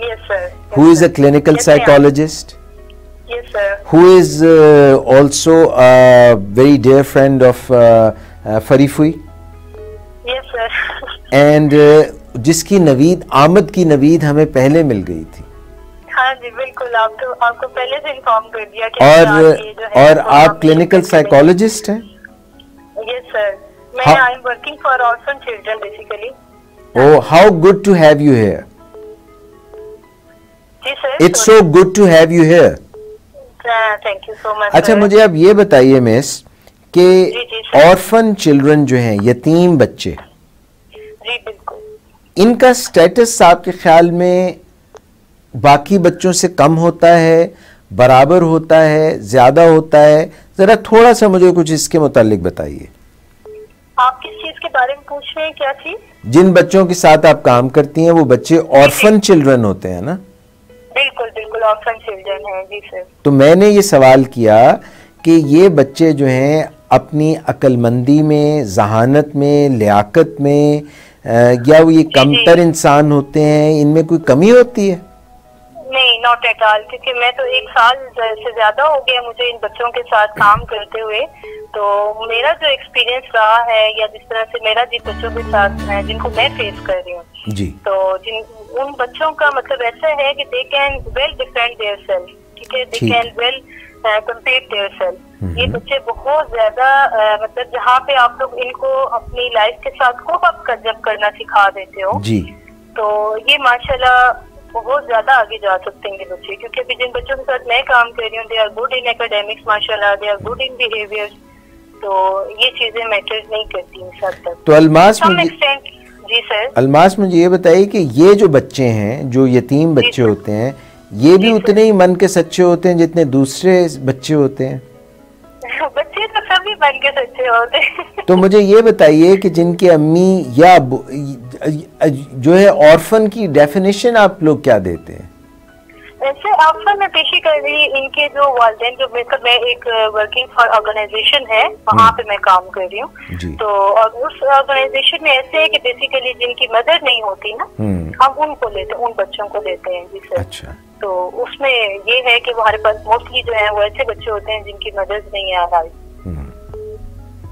yes sir, who is a clinical psychologist, yes sir, who is also a very dear friend of Farifui, yes sir, and जिसकी नवीद, आमद की नवीद हमें पहले मिल गई थी। हाँ जी बिल्कुल, आपको पहले से इन्फॉर्म कर दिया कि और आप क्लिनिकल साइकोलॉजिस्ट हैं? यस सर, मैं I am working for orphan children basically. Oh, how good to have you here. जी sir, It's so good to have you here. Thank you so much. अच्छा, मुझे आप ये बताइए मिस कि orphan children जो हैं, यतीम बच्चे, जी बिल्कुल, इनका स्टेटस आपके ख्याल में बाकी बच्चों से कम होता है, बराबर होता है, ज्यादा होता है? जरा थोड़ा सा मुझे कुछ इसके मुतालिक बताइए। आप किस चीज के बारे में पूछ रहे हैं? क्या चीज? जिन बच्चों के साथ आप काम करती हैं वो बच्चे ऑर्फन चिल्ड्रन होते हैं ना? बिल्कुल बिल्कुल, ऑर्फन चिल्ड्रन है। जी सर। तो मैंने ये सवाल किया कि ये बच्चे जो हैं अपनी अक्लमंदी में, जहानत में, लियाकत में, या वो ये कमतर इंसान होते हैं, इनमें कोई कमी होती है? नहीं, नॉट एट ऑल, क्योंकि मैं तो 1 साल से ज्यादा हो गया मुझे इन बच्चों के साथ काम करते हुए। तो मेरा जो एक्सपीरियंस रहा है, या जिस तरह से मेरा जिन बच्चों के साथ है जिनको मैं फेस कर रही हूँ जी, तो उन बच्चों का मतलब ऐसा है कि they can well defend their self, ठीक है, they can well compete their self. ये बच्चे बहुत ज्यादा मतलब जहाँ पे आप लोग इनको अपनी लाइफ के साथ कोप अप जब करना सिखा देते हो जी, तो ये माशाल्लाह बहुत ज्यादा आगे जा सकते हैं ये बच्चे, क्योंकि अभी जिन बच्चों के साथ मैं काम कर रही हूँ, they are good in academics माशाल्लाह, they are good in behaviour, तो ये चीजें मैटर नहीं करती इस हद तक। तो अलमास जी सर। अलमास मुझे ये बताइए कि ये जो बच्चे हैं, जो यतीम बच्चे होते हैं, ये भी उतने ही मन के सच्चे होते हैं जितने दूसरे बच्चे होते हैं? बच्चे तो सभी मन के सच्चे होते हैं। तो मुझे ये बताइए कि जिनकी अम्मी या जो है ऑर्फन की डेफिनेशन आप लोग क्या देते हैं? वैसे ऑर्फन में पेशी कर रही इनके जो वालिदैन, जो मैं एक वर्किंग फॉर ऑर्गेनाइजेशन है वहाँ पे मैं काम कर रही हूँ। तो और उस ऑर्गेनाइजेशन में ऐसे है कि बेसिकली जिनकी मदर नहीं होती ना, हम उनको लेते हैं, उन बच्चों को लेते हैं जी सर। अच्छा। तो उसमें ये है कि हमारे पास मोस्टली जो है वो ऐसे बच्चे होते हैं जिनकी मदर्स नहीं आ रही।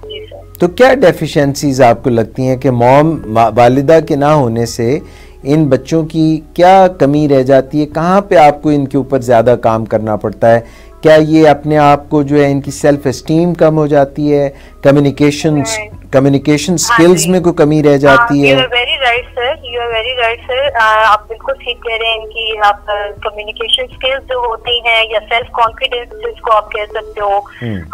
जी सर। तो क्या डेफिशिएंसीज आपको लगती हैं कि वालिदा के ना होने से इन बच्चों की क्या कमी रह जाती है? कहाँ पे आपको इनके ऊपर ज़्यादा काम करना पड़ता है? क्या ये अपने आप को जो है इनकी सेल्फ एस्टीम कम हो जाती है? कम्युनिकेशन स्किल्स में कोई कमी रह जाती है? You are very right sir, you are very right sir, आप बिल्कुल ठीक कह रहे हैं। इनकी आप कम्युनिकेशन स्किल्स जो होती हैं या सेल्फ कॉन्फिडेंस जिसको आप कह सकते हो,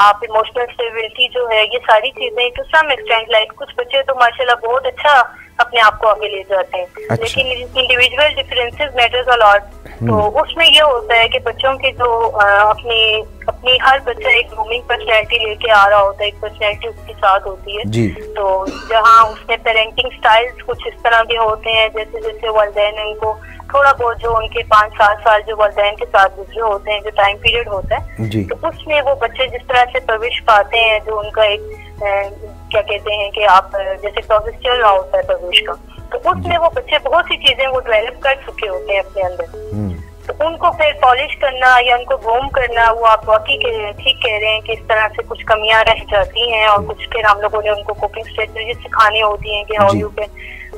आप इमोशनल स्टेबिलिटी जो है, ये सारी चीजें टू सम एक्सटेंट, लाइक कुछ बच्चे तो माशाल्लाह बहुत अच्छा अपने आप को आगे ले जाते हैं। अच्छा। लेकिन individual differences matters a lot. तो उसमें ये होता है कि बच्चों के जो अपनी हर बच्चा एक ग्रूमिंग पर्सनैलिटी लेके आ रहा होता है, एक पर्सनैलिटी उसके साथ होती है जी। तो जहाँ उसमें पेरेंटिंग स्टाइल्स कुछ इस तरह के होते हैं, जैसे जैसे वालिदैन उनको थोड़ा बहुत जो उनके 5-7 साल जो वालिदैन के साथ गुजरे होते हैं, जो टाइम पीरियड होता है जी। तो उसमें वो बच्चे जिस तरह से प्रवेश पाते हैं, जो उनका एक क्या कहते हैं कि आप जैसे प्रोसेस चल रहा होता है प्रवेश का, तो उसमें वो बच्चे बहुत सी चीजें वो डेवलप कर चुके होते हैं अपने अंदर। तो उनको फिर पॉलिश करना या उनको ग्रूम करना, वो आप वाकई ठीक कह रहे हैं कि इस तरह से कुछ कमियां रह जाती हैं। और कुछ फिर हम लोगों ने उनको कुकिंग स्ट्रेटजी सिखानी होती है कि how you can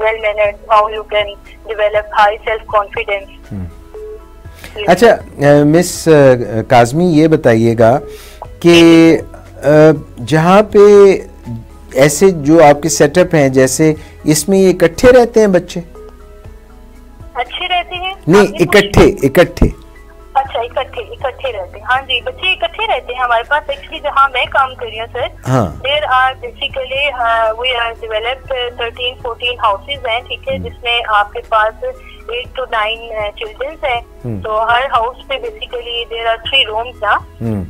well mannered, how you can develop high self confidence. अच्छा मिस काज़मी, ये बताइएगा कि जहाँ पे ऐसे जो आपके सेटअप हैं, जैसे इसमें ये इकट्ठे रहते हैं बच्चे? अच्छे रहते हैं? नहीं, इकट्ठे। अच्छा, इकट्ठे रहते हैं। हाँ जी, बच्चे इकट्ठे रहते हैं हमारे पास। एक्चुअली जहाँ मैं काम कर रही हूँ sir, there are basically we are developed 13-14 houses हैं, ठीक है, जिसमें आपके पास 8 to 9 चिल्ड्रंस हैं। तो हर हाउस पे बेसिकली देयर आर 3 रूम्स ना,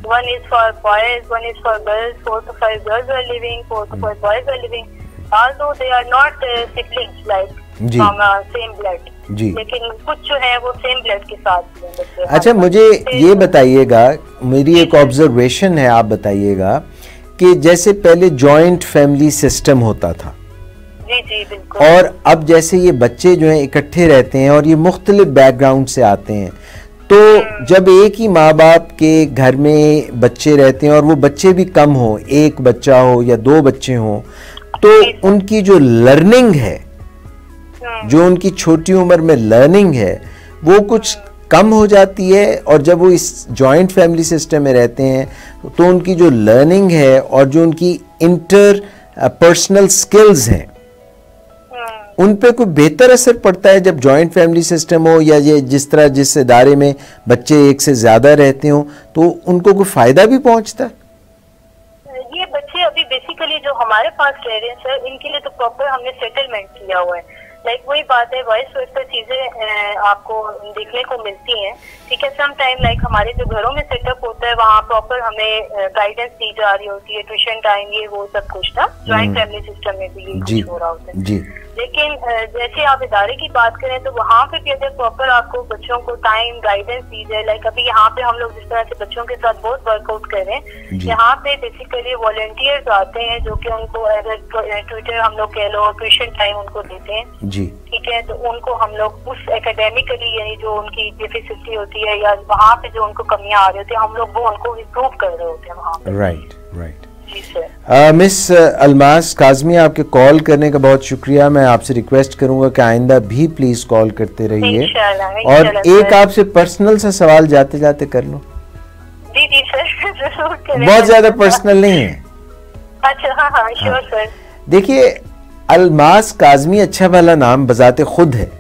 one is for boys, one is for girls, 4 to 5 girls are living, 4 to 5 boys are living, although they are not siblings like from same blood जी। लेकिन कुछ जो है वो same blood के साथ। अच्छा, मुझे ये बताइएगा, मेरी एक ऑब्जर्वेशन है, आप बताइएगा कि जैसे पहले जॉइंट फैमिली सिस्टम होता था जी जी बिल्कुल, और अब जैसे ये बच्चे जो हैं इकट्ठे रहते हैं और ये मुख्तलिफ बैकग्राउंड से आते हैं, तो जब एक ही माँ बाप के घर में बच्चे रहते हैं और वो बच्चे भी कम हो, एक बच्चा हो या 2 बच्चे हों, तो उनकी जो लर्निंग है, जो उनकी छोटी उम्र में लर्निंग है, वो कुछ कम हो जाती है। और जब वो इस जॉइंट फैमिली सिस्टम में रहते हैं तो उनकी जो लर्निंग है और जो उनकी इंटर पर्सनल स्किल्स हैं, उन पे कोई बेहतर असर पड़ता है जब जॉइंट फैमिली सिस्टम हो, या ये जिस तरह जिस इदारे में बच्चे एक से ज़्यादा रहते हो, तो उनको कोई फ़ायदा भी पहुंचता है? ये बच्चे अभी बेसिकली जो हमारे पास रह रहे हैं सर, इनके लिए तो प्रॉपर हमने सेटलमेंट किया हुआ है। लाइक वही बात है, वॉइस वर्सा चीजें आपको देखने को मिलती हैं, ठीक है। सम टाइम लाइक हमारे जो घरों में सेटअप होता है, वहाँ प्रॉपर हमें गाइडेंस दी जा रही होती है, ट्यूशन टाइम, ये वो सब कुछ ना। जॉइंट फैमिली सिस्टम में भी ये कुछ हो रहा होता है जी। लेकिन जैसे आप इदारे की बात करें तो वहाँ पे भी अगर प्रॉपर आपको बच्चों को टाइम गाइडेंस दी जाए, लाइक अभी यहाँ पे हम लोग जिस तरह से बच्चों के साथ बहुत वर्कआउट कर रहे हैं, यहाँ पे बेसिकली वॉलंटियर्स आते हैं जो कि उनको अगर ट्विटर हम लोग कह लो, ट्यूशन टाइम उनको देते हैं जी, ठीक है। तो उनको हम लोग उस एकेडमिकली यानी जो उनकी डिफिकल्टी होती है या वहाँ पे जो उनको कमियां आ रही होती है, हम लोग वो उनको इम्प्रूव कर रहे होते हैं वहाँ पे। राइट। मिस अलमास काज़मी, आपके कॉल करने का बहुत शुक्रिया। मैं आपसे रिक्वेस्ट करूंगा कि आइंदा भी प्लीज कॉल करते रहिए, और एक आपसे पर्सनल सा सवाल जाते जाते कर लूं। जी जी सर, जरूर करें। बहुत ज्यादा पर्सनल नहीं है। अच्छा, हाँ हाँ श्योर सर। देखिए, अलमास काज़मी अच्छा वाला नाम बजाते खुद है।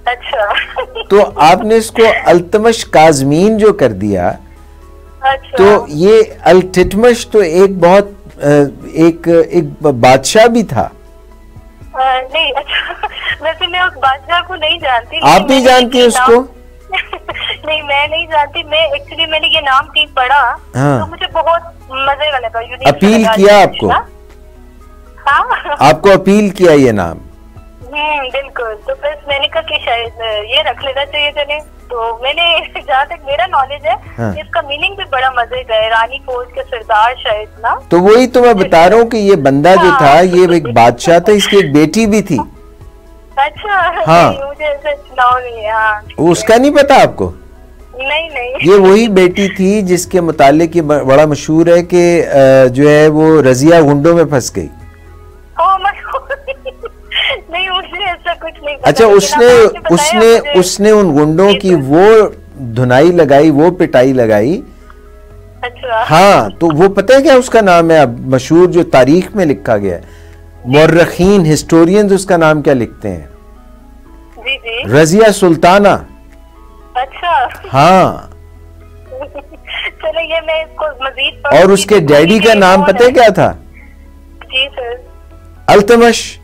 अच्छा। तो आपने इसको अल्तमश काजमीन जो कर दिया, अच्छा। तो ये अल्टिटमश तो एक बहुत एक बादशाह भी था। नहीं, अच्छा वैसे मैं उस बादशाह को नहीं जानती। आप नहीं जानती उसको? नहीं, मैं नहीं जानती। मैं एक्चुअली मैंने ये नाम ठीक पढ़ा, हाँ। तो मुझे बहुत मजे का लगा। अपील किया आपको? हाँ, आपको अपील किया ये नाम? बिल्कुल। तो बस मैंने कहा कि शायद ये रख लेना चाहिए चले। तो मैंने जहाँ तक मेरा नॉलेज है, हाँ। इसका मीनिंग भी बड़ा मजे का है, रानी फौज के सरदार शायद ना। तो वही तो मैं बता रहा हूँ कि ये बंदा जो था ये एक बादशाह था, इसकी एक बेटी भी थी। अच्छा। हाँ। नहीं, मुझे ऐसा सुनाओ नहीं है। हाँ। उसका नहीं पता आपको? नहीं नहीं। ये वही बेटी थी जिसके मुतालिक ये बड़ा मशहूर है कि जो है वो रजिया गुंडों में फंस गई। नहीं, मुझे ऐसा कुछ नहीं पता। अच्छा, उसने उन गुंडों की वो धुनाई लगाई, वो पिटाई लगाई। अच्छा। हाँ, तो वो पता है क्या उसका नाम है अब मशहूर जो तारीख में लिखा गया है, मुर्रखीन हिस्टोरियंस उसका नाम क्या लिखते हैं? जी जी। रजिया सुल्ताना। अच्छा। हाँ। चलो ये मैं इसको मजीद और उसके डैडी का नाम पता है क्या था? जी सर। अल्तमश।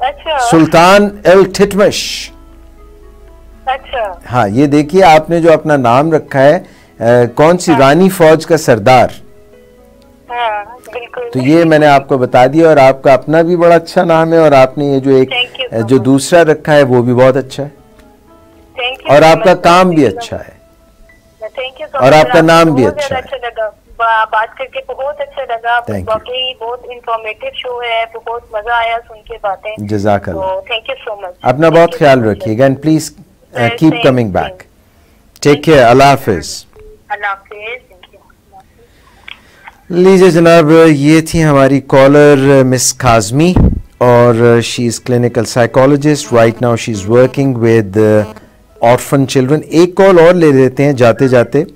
अच्छा। सुल्तान अल्टिटमश। अच्छा। हाँ, ये देखिए आपने जो अपना नाम रखा है कौन सी रानी फौज का सरदार। हाँ, बिल्कुल। तो ये मैंने आपको बता दिया, और आपका अपना भी बड़ा अच्छा नाम है, और आपने ये जो एक जो दूसरा रखा है वो भी बहुत अच्छा है, और आपका काम भी अच्छा है, और आपका नाम भी अच्छा है। बात करके बहुत अच्छा लगा। वाकई बहुत इंफॉर्मेटिव शो है, बहुत मजा आया सुन के बातें। जज़ाकल्लाह। Thank you so much. अपना बहुत ख्याल रखिएगा, and please keep coming back. Take care. अल्लाह हाफिज। अल्लाह हाफिज। लीजिए जनाब, ये थी हमारी कॉलर मिस काज़मी, और she is clinical psychologist. Right now she is working with orphan children. एक कॉल और ले लेते हैं जाते जाते,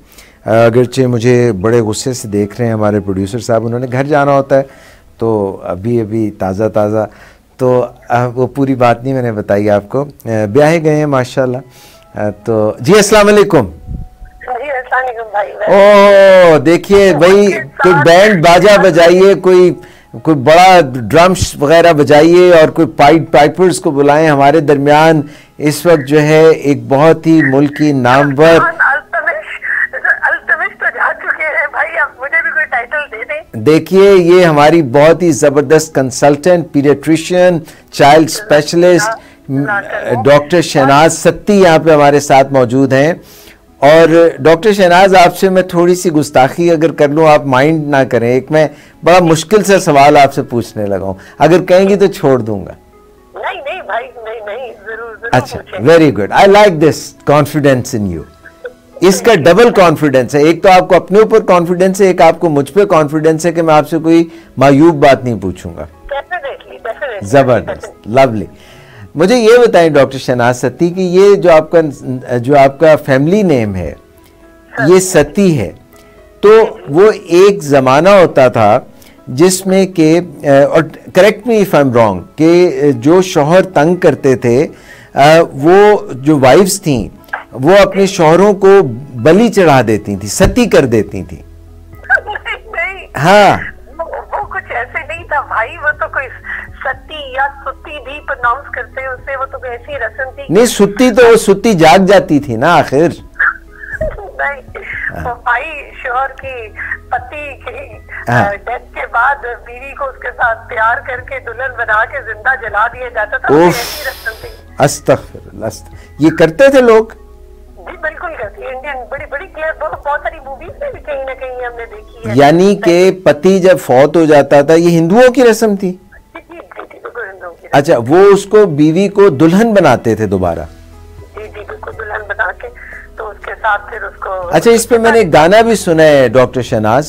अगरचे मुझे बड़े गुस्से से देख रहे हैं हमारे प्रोड्यूसर साहब, उन्होंने घर जाना होता है, तो अभी ताज़ा तो वो पूरी बात नहीं मैंने बताई आपको। ब्याहे गए हैं माशाल्लाह। तो जी अस्सलाम वालेकुम। ओह देखिए भाई, कोई बैंड बाजा बजाइए, कोई बड़ा ड्रम्स वगैरह बजाइए, और कोई पाइपर्स को बुलाएं हमारे दरमियान। इस वक्त जो है एक बहुत ही मुल्की नामवर देखिए, ये हमारी बहुत ही ज़बरदस्त consultant, paediatrician, child specialist doctor Shahnaz Satti यहाँ पे हमारे साथ मौजूद हैं। और डॉक्टर शहनाज, आपसे मैं थोड़ी सी गुस्ताखी अगर कर लूँ, आप माइंड ना करें, एक मैं बड़ा मुश्किल सा सवाल आपसे पूछने लगा हूँ, अगर कहेंगी तो छोड़ दूंगा। नहीं भाई, नहीं जरूर। अच्छा, very good. I like this confidence in you. इसका डबल कॉन्फिडेंस है, एक तो आपको अपने ऊपर कॉन्फिडेंस है, एक आपको मुझ पे कॉन्फिडेंस है कि मैं आपसे कोई मायूब बात नहीं पूछूंगा। जबरदस्त, लवली। मुझे ये बताएं डॉक्टर शहनाज सत्ती की, ये जो आपका फैमिली नेम है ये सत्ती है, तो वो एक ज़माना होता था जिसमें के, और correct me if I am wrong, कि जो शौहर तंग करते थे वो जो वाइफ्स थीं वो अपने शौहरों को बलि चढ़ा देती थी, सती कर देती थी। नहीं, हाँ, वो कुछ ऐसे नहीं था भाई, वो तो कोई सती या सुती भी प्रोनाउंस करते हैं उससे, वो तो कोई ऐसी रस्म थी। नहीं, सुती तो वो सुती जाग जाती थी ना आखिर। नहीं, तो भाई शौहर की पति की डेथ के बाद बीवी को उसके साथ प्यार करके दुल्हन बना के जिंदा जला दिया जाता था, ऐसी रस्म थी। अस्तग़फिरुल्लाह, ये करते थे लोग? जी बिल्कुल करती है, इंडियन बड़ी क्लियर, बहुत सारी मूवीज में भी कहीं ना कहीं हमने देखी है। यानी कि पति जब फौत हो जाता था, ये हिंदुओं की रस्म थी? अच्छा, वो उसको बीवी को दुल्हन बनाते थे दोबारा? जी बिल्कुल, दुल्हन बना के तो उसके साथ फिर उसको। अच्छा, इस पे मैंने गाना भी सुना है डॉक्टर शहनाज।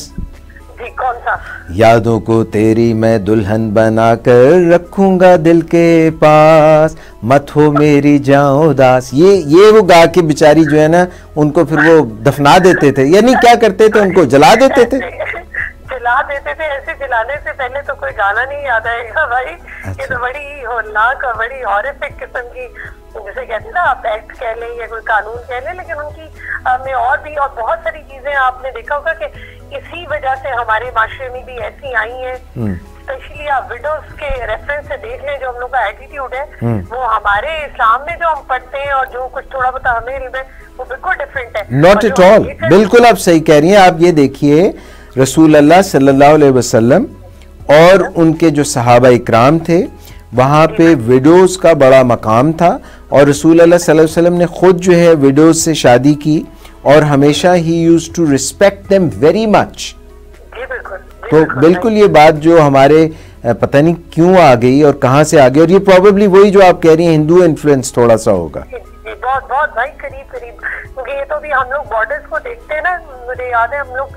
जी, कौन सा? यादों को तेरी मैं दुल्हन बना कर रखूंगा दिल के पास, मत हो मेरी जाओ दास। ये वो गा के बेचारी जो है ना, उनको फिर वो दफना देते थे, यानी क्या करते थे, उनको जला देते थे। चिल्ला देते थे, ऐसे चिल्लाने से पहले तो कोई गाना नहीं याद आएगा भाई। ये तो बड़ी होलनाक और बड़ी हॉरिफिक किस्म की, जैसे कहते हैं ना, आप एक्ट कह लें या कोई कानून कह लें, लेकिन उनकी में और भी और बहुत सारी चीजें आपने देखा होगा कि इसी वजह से हमारे माशरे में भी ऐसी आई हैं। स्पेशली आप विडोज के रेफरेंस से देख लें, जो हम लोग का एटीट्यूड है वो हमारे इस्लाम में जो हम पढ़ते हैं और जो कुछ थोड़ा बहुत हमें इल्म है वो बिल्कुल डिफरेंट है। नॉट एट ऑल, बिल्कुल आप सही कह रही हैं। आप ये देखिए, रसूल अल्लाह सल्लल्लाहु अलैहि वसल्लम और उनके जो सहाबा इकराम थे, वहाँ पे विडोज का बड़ा मकाम था, और रसूल अल्लाह सल्लल्लाहु अलैहि वसल्लम ने खुद जो है विडोज से शादी की, और हमेशा ही used to respect them very much. तो बिल्कुल ये बात जो हमारे पता नहीं क्यों आ गई और कहाँ से आ गई, और ये प्रॉबेबली वही जो आप कह रही हैं, हिंदू इन्फ्लुएंस थोड़ा सा होगा। बहुत बहुत भाई, करीब करीब, क्योंकि ये तो भी हम लोग बॉर्डर्स को देखते हैं ना। मुझे याद है, हम लोग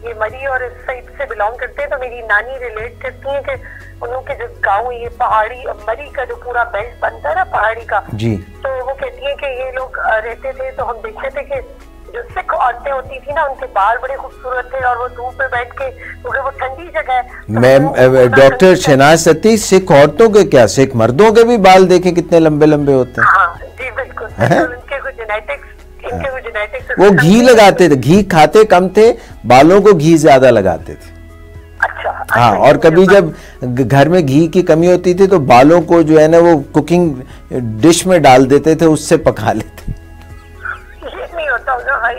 ये मरी और इस साइड से बिलोंग करते हैं, तो मेरी नानी रिलेट करती है कि उन लोग के जो गाँव, ये पहाड़ी मरी का जो पूरा बेल्ट बनता है ना पहाड़ी का जी, तो वो कहती है कि ये लोग रहते थे, तो हम देखते थे कि जो सिख औरतें होती थी ना, उनके बाल बड़े खूबसूरत थे, और वो धूप में बैठ के, क्योंकि वो ठंडी जगह है। मैं डॉक्टर शहनाज सती, सिख औरतों के क्या, सिख मर्दों के भी बाल देखें कितने लंबे लंबे होते हैं। हाँ जी बिल्कुल, उनके कुछ जेनेटिक्स, वो घी लगाते थे, घी खाते कम थे, बालों को घी ज्यादा लगाते थे। अच्छा, हाँ, और कभी जब घर में घी की कमी होती थी तो बालों को जो है ना वो कुकिंग डिश में डाल देते थे, उससे पका लेते। होता होगा भाई,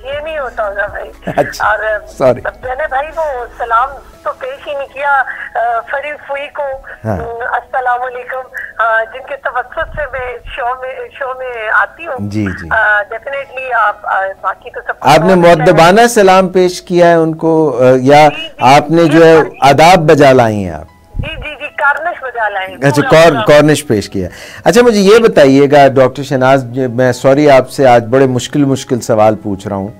ये नहीं होता होगा भाई। अच्छा, और सॉरी मैंने भाई वो सलाम तो पेश ही नहीं किया फरी फुई को। हाँ। अस्सलाम वालेकुम, जिनके तवज्जुह से मैं शो में आती हूँ। जी जी, डेफिनेटली आप बाकी तो सब आपने मुअद्दबाना सलाम पेश किया है उनको, या आपने जो है आदाब बजा लाई हैं आप? जी जी जी, कार्निश बजा लाएं। अच्छा, कॉर्निश पेश किया। अच्छा, मुझे ये बताइएगा डॉक्टर शहनाज, मैं सॉरी आपसे आज बड़े मुश्किल सवाल पूछ रहा हूँ,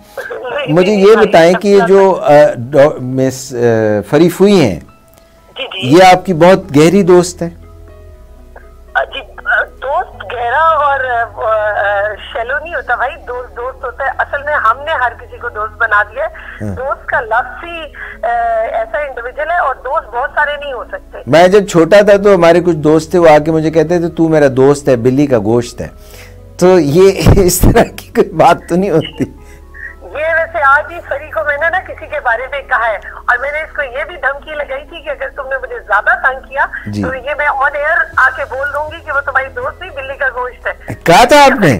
मुझे ये बताएं कि ये जो मिस फरी फुई हैं, ये आपकी बहुत गहरी दोस्त है? जी, दोस्त गहरा और शैलो नहीं होता भाई, दोस्त होता है। असल में हमने हर किसी को दोस्त बना दिया है। दोस्त का लफ्ज़ ही ऐसा इंडिविजुअल है, और दोस्त बहुत सारे नहीं हो सकते। मैं जब छोटा था तो हमारे कुछ दोस्त थे, वो आके मुझे कहते थे तू मेरा दोस्त है, बिल्ली का गोश्त है। तो ये इस तरह की कोई बात तो नहीं होती? ये वैसे आज ही फरी को मैंने ना किसी के बारे में कहा है, और मैंने इसको ये भी धमकी लगाई थी कि अगर तुमने मुझे ज्यादा तंग किया तो ये मैं ऑन एयर आके बोल दूंगी कि वो तुम्हारी दोस्त नहीं, बिल्ली का गोश्त है। कहा था आपने?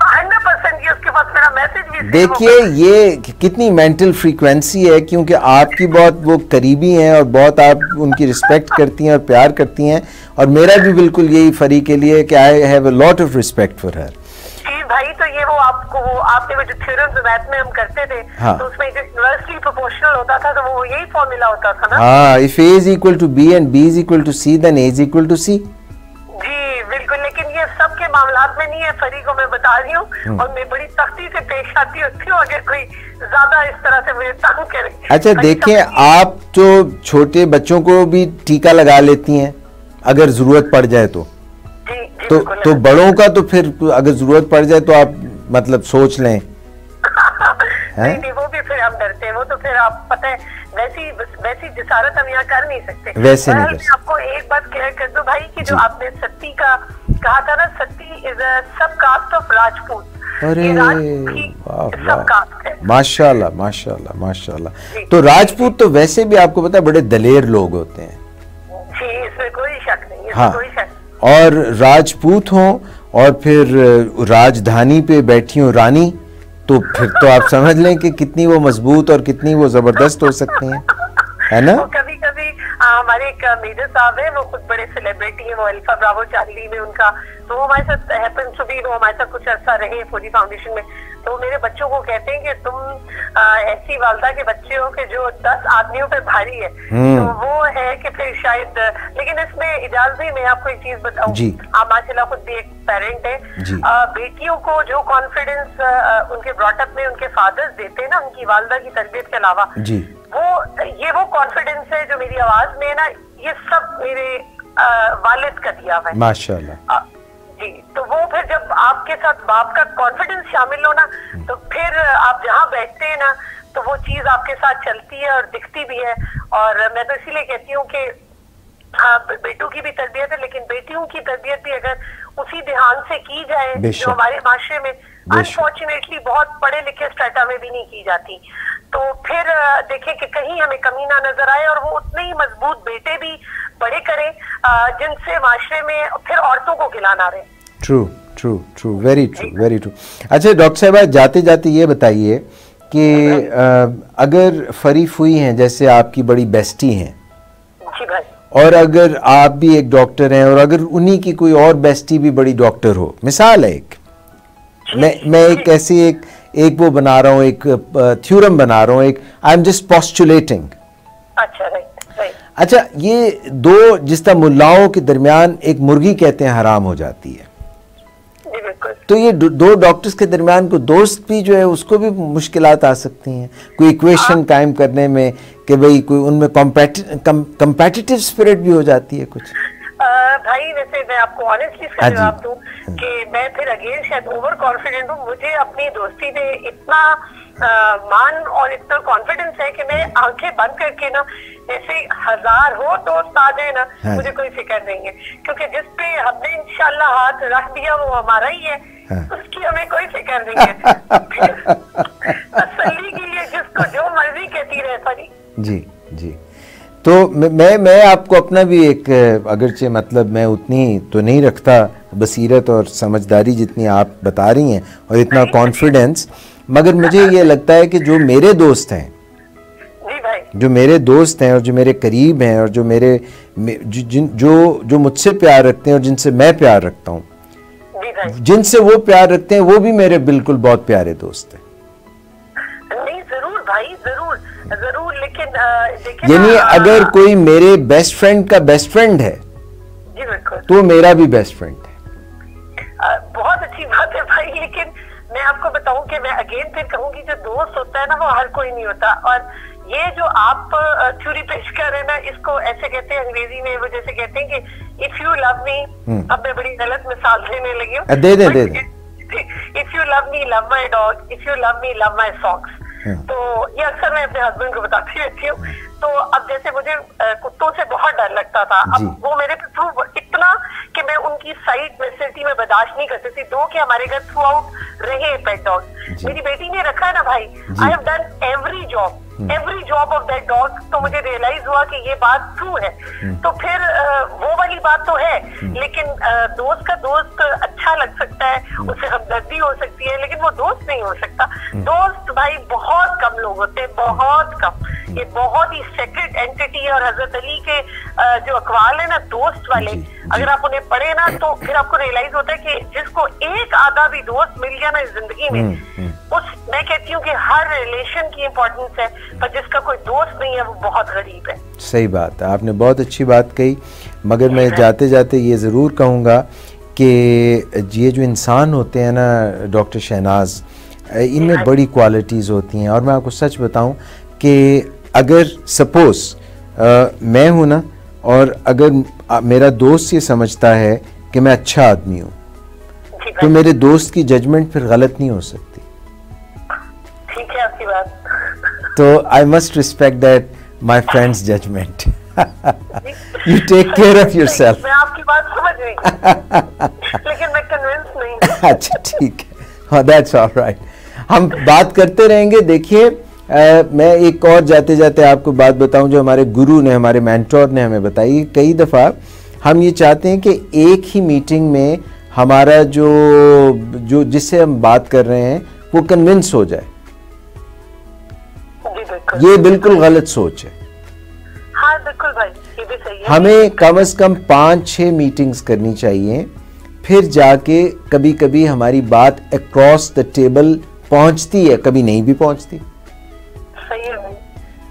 100% उसके पास मेरा मैसेज भी। देखिए ये कितनी मेंटल फ्रीक्वेंसी है, क्योंकि आपकी बहुत वो करीबी हैं और बहुत आप उनकी रिस्पेक्ट करती हैं और प्यार करती हैं, और मेरा भी बिल्कुल यही फरी के लिए कि I have a lot of respect for her. भाई तो ये वो आपने वो जो थ्योरम्स मैथ में हम करते थे, हाँ, तो उसमें इनवर्सली प्रोपोर्शनल होता था, तो वो यही फॉर्मूला होता था ना। हाँ, if A is equal to B and B is equal to C, then A is equal to C। जी बिल्कुल, लेकिन ये सब के मामलात में नहीं है, फरी को मैं बता रही हूँ, और मैं बड़ी सख्ती से पेश आती हूँ अगर कोई ज्यादा इस तरह से मुझे तंग करे। अच्छा देखिए, आप जो छोटे बच्चों को भी टीका लगा लेती हैं अगर जरूरत पड़ जाए तो बड़ों का तो फिर अगर जरूरत पड़ जाए तो आप मतलब सोच लें। नहीं, वो भी फिर हम डरते हैं, वो तो फिर आप पता है वैसी जिसारत हम यहाँ कर नहीं सकते। वैसे नहीं मैं आपको एक बात क्लियर कर दूं भाई कि जो आपने सत्ती का कहा था ना, सत्ती इज अ सब कास्ट ऑफ राजपूत। अरे वाह, माशाल्लाह माशाल्लाह माशाल्लाह। तो राजपूत तो वैसे भी आपको पता है बड़े दलेर लोग होते हैं जी, इसमें कोई शक नहीं है। हाँ, कोई शक। और राजपूत हों और फिर राजधानी पे बैठी हो रानी, तो फिर तो आप समझ लें कि कितनी वो मजबूत और कितनी वो जबरदस्त हो सकती हैं, है ना। कभी कभी हमारे एक मेजर साहब है, वो खुद बड़े सेलिब्रिटी है, वो अल्फा ब्रावो चार्ली में उनका, तो वो हमारे साथ हैपन टू बी, वो हमारे साथ कुछ अर्सा रहे फौजी फाउंडेशन में। तो मेरे बच्चों को कहते हैं कि तुम ऐसी वालदा के बच्चे हो कि जो 10 आदमियों पे भारी है। तो वो है कि फिर शायद, लेकिन इसमें इजाजत भी, मैं आपको एक चीज बताऊं, आप माशाल्लाह खुद भी एक पेरेंट है, बेटियों को जो कॉन्फिडेंस उनके ब्रॉटअप में उनके फादर्स देते हैं ना, उनकी वालदा की तरबियत के अलावा, वो कॉन्फिडेंस है जो मेरी आवाज में है ना, ये सब मेरे वालिद का दिया हुआ है माशाल्लाह जी। तो वो फिर जब आपके साथ बाप का कॉन्फिडेंस शामिल हो ना, तो फिर आप जहाँ बैठते हैं ना, तो वो चीज आपके साथ चलती है और दिखती भी है। और मैं तो इसीलिए कहती हूँ कि हाँ, बेटों की भी तरबियत है, लेकिन बेटियों की तरबियत भी अगर उसी ध्यान से की जाए जो हमारे माशरे में अनफॉर्चुनेटली बहुत पढ़े लिखे स्ट्रेटा में भी नहीं की जाती, तो फिर देखें कि कहीं हमें कमी ना नजर आए और वो उतने ही मजबूत बेटे भी बड़े करें जिनसे माशरे में फिर औरतों को गिला ना रहे। True true true, very true, very true. अच्छा डॉक्टर साहबा, जाते जाते ये बताइए कि अगर फरी फुई हैं, जैसे आपकी बड़ी बेस्टी हैं, जी भाई, और अगर आप भी एक डॉक्टर हैं और अगर उन्हीं की कोई और बेस्टी भी बड़ी डॉक्टर हो, मिसाल है एक, मैं एक ऐसी एक वो बना रहा हूँ, एक थ्योरम बना रहा हूँ, एक आई एम जस्ट पोस्टुलेटिंग। अच्छा राइट। अच्छा, ये दो जिस तरह मुल्लाओं के दरमियान एक मुर्गी कहते हैं हराम हो जाती है, तो ये दो डॉक्टर्स के दरमियान को दोस्त भी जो है उसको भी मुश्किलात आ सकती हैं कोई इक्वेशन कायम करने में कि भाई कोई उनमें कम्पेटिटिव स्पिरिट भी हो जाती है कुछ। भाई वैसे मैं आपको ऑनेस्टली जवाब दूं कि मैं फिर अगेन शायद ओवर कॉन्फिडेंट हूँ। मुझे अपनी दोस्ती में इतना मान और इतना कॉन्फिडेंस है कि मैं आंखें बंद करके ना ऐसे 1000 हो दोस्त आ जाए ना, मुझे कोई फिक्र नहीं है, क्योंकि जिस पे हमने इंशाल्लाह हाथ रख दिया वो हमारा ही है, उसकी हमें कोई फिक्र नहीं है। तसल्ली के लिए जिसको जो मर्जी कहती रहे सारी। जी जी, तो मैं आपको अपना भी एक, अगरचे मतलब मैं उतनी तो नहीं रखता बसीरत और समझदारी जितनी आप बता रही हैं और इतना कॉन्फिडेंस, मगर मुझे ये लगता है कि जो मेरे दोस्त हैं, जो मेरे दोस्त हैं और जो मेरे करीब हैं और जो मेरे जो मुझसे प्यार रखते हैं और जिनसे मैं प्यार रखता हूँ, जिनसे वो प्यार रखते हैं, वो भी मेरे बिल्कुल बहुत प्यारे दोस्त हैं। नहीं जरूर भाई, जरूर जरूर, लेकिन यानी अगर कोई मेरे बेस्ट फ्रेंड का बेस्ट फ्रेंड है जी बिल्कुल, तो मेरा भी बेस्ट फ्रेंड है। बहुत अच्छी बात है भाई, लेकिन मैं आपको बताऊं कि मैं अगेन फिर कहूंगी जो दोस्त होता है ना वो हर कोई नहीं होता। और ये जो आप थ्योरी पेश कर रहे हैं ना, इसको ऐसे कहते हैं अंग्रेजी में, वो जैसे कहते हैं कि इफ यू लव मी, अब मैं बड़ी गलत मिसाल देने लगी हूँ, they if you love me love my dog, if you love me love my socks. तो ये अक्सर मैं अपने हस्बैंड को बताती रहती हूँ। तो अब जैसे मुझे कुत्तों से बहुत डर लगता था, अब वो मेरे थ्रू इतना कि मैं उनकी साइड फैसिलिटी में बर्दाश्त नहीं करती थी, दो कि हमारे घर थ्रू आउट रहे पेट डॉग। मेरी बेटी ने रखा है ना भाई, I have done every job of that dog. तो मुझे रियलाइज हुआ कि ये बात ट्रू है। तो फिर वो वाली बात तो है, लेकिन दोस्त का दोस्त अच्छा लग सकता है, उससे हमदर्दी हो सकती है, लेकिन वो दोस्त नहीं हो सकता। दोस्त भाई बहुत कम लोग होते हैं, बहुत कम। ये बहुत ही सेक्रेट एंटिटी है। और हजरत अली के जो अकवाल है ना दोस्त वाले, अगर आप उन्हें पढ़े ना तो फिर आपको रियलाइज होता है कि जिसको एक आधा भी दोस्त मिल गया ना इस जिंदगी में, मैं कहती हूँ कि हर रिलेशन की इम्पोर्टेंस है, पर जिसका कोई दोस्त नहीं है वो बहुत गरीब है। सही बात है, आपने बहुत अच्छी बात कही। मगर मैं जाते जाते ये ज़रूर कहूँगा कि ये जो इंसान होते हैं ना डॉक्टर शहनाज, इनमें बड़ी क्वालिटीज़ होती हैं। और मैं आपको सच बताऊँ कि अगर सपोज़ मैं हूँ ना, और अगर मेरा दोस्त ये समझता है कि मैं अच्छा आदमी हूँ, तो मेरे दोस्त की जजमेंट फिर गलत नहीं हो सकती। ठीक है आपकी बात। तो I must respect that my friend's judgement. You take care of yourself. मैं आपकी बात समझ रही लेकिन मैं कन्विंस नहीं। अच्छा ठीक है, दैट्स ऑलराइट। हम बात करते रहेंगे। देखिए मैं एक और जाते जाते आपको बात बताऊं जो हमारे गुरु ने, हमारे मेंटोर ने हमें बताई। कई दफ़ा हम ये चाहते हैं कि एक ही मीटिंग में हमारा जो जिससे हम बात कर रहे हैं वो कन्विंस हो जाए। ये बिल्कुल गलत सोच है। हाँ बिल्कुल भाई, ये भी सही है। हमें कम से कम 5-6 मीटिंग्स करनी चाहिए, फिर जाके कभी कभी हमारी बात अक्रॉस द टेबल पहुंचती है, कभी नहीं भी पहुंचती। सही है भाई।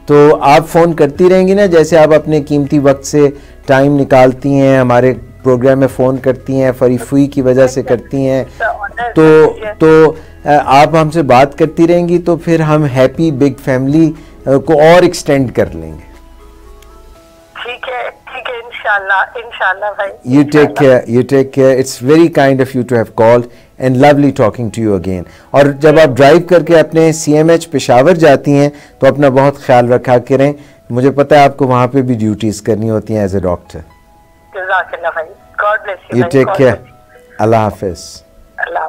तो आप फोन करती रहेंगी ना, जैसे आप अपने कीमती वक्त से टाइम निकालती हैं, हमारे प्रोग्राम में फोन करती हैं, फरीफुई की वजह से करती हैं, तो आप हमसे बात करती रहेंगी, तो फिर हम हैप्पी बिग फैमिली को और एक्सटेंड कर लेंगे। ठीक है इंशाल्लाह भाई. You take care. You take care. It's very kind of you to have called and lovely talking to you again. और जब आप ड्राइव करके अपने CMH पेशावर जाती हैं तो अपना बहुत ख्याल रखा करें. मुझे पता है आपको वहाँ पे भी ड्यूटीज करनी होती हैं एज ए डॉक्टर. जज़ाकल्लाह भाई. God bless you. You take care. अल्लाह हाफिज. अल्लाह.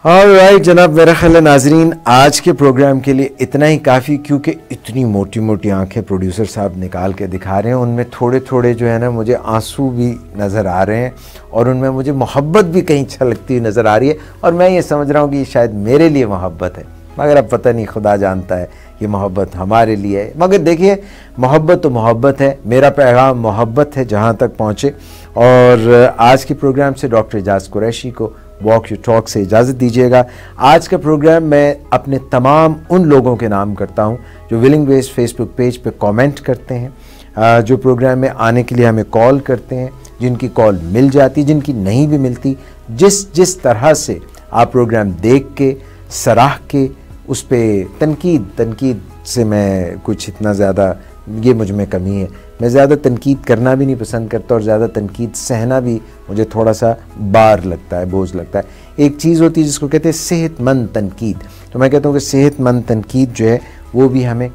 ऑलराइट जनाब, मेरा ख्याल है नाजरीन आज के प्रोग्राम के लिए इतना ही काफ़ी, क्योंकि इतनी मोटी मोटी आंखें प्रोड्यूसर साहब निकाल के दिखा रहे हैं, उनमें थोड़े थोड़े जो है ना मुझे आंसू भी नज़र आ रहे हैं और उनमें मुझे मोहब्बत भी कहीं छलकती हुई नज़र आ रही है और मैं ये समझ रहा हूँ कि शायद मेरे लिए मोहब्बत है, मगर अब पता नहीं, खुदा जानता है ये मोहब्बत हमारे लिए है। मगर देखिए मोहब्बत तो मोहब्बत है, मेरा पैगाम मोहब्बत है जहाँ तक पहुँचे। और आज के प्रोग्राम से डॉक्टर एजाज कुरैशी को वॉक योर टॉक से इजाज़त दीजिएगा। आज का प्रोग्राम मैं अपने तमाम उन लोगों के नाम करता हूं जो विलिंग वेज फेसबुक पेज पे कमेंट करते हैं, जो प्रोग्राम में आने के लिए हमें कॉल करते हैं, जिनकी कॉल मिल जाती, जिनकी नहीं भी मिलती, जिस तरह से आप प्रोग्राम देख के सराह के उस पर तनकीद से मैं कुछ इतना ज़्यादा, ये मुझ में कमी है, मैं ज़्यादा तनकीद करना भी नहीं पसंद करता और ज़्यादा तनकीद सहना भी मुझे थोड़ा सा बार लगता है, बोझ लगता है। एक चीज़ होती है जिसको कहते हैं सेहतमंद तनकीद, तो मैं कहता हूँ कि सेहतमंद तनकीद जो है वो भी हमें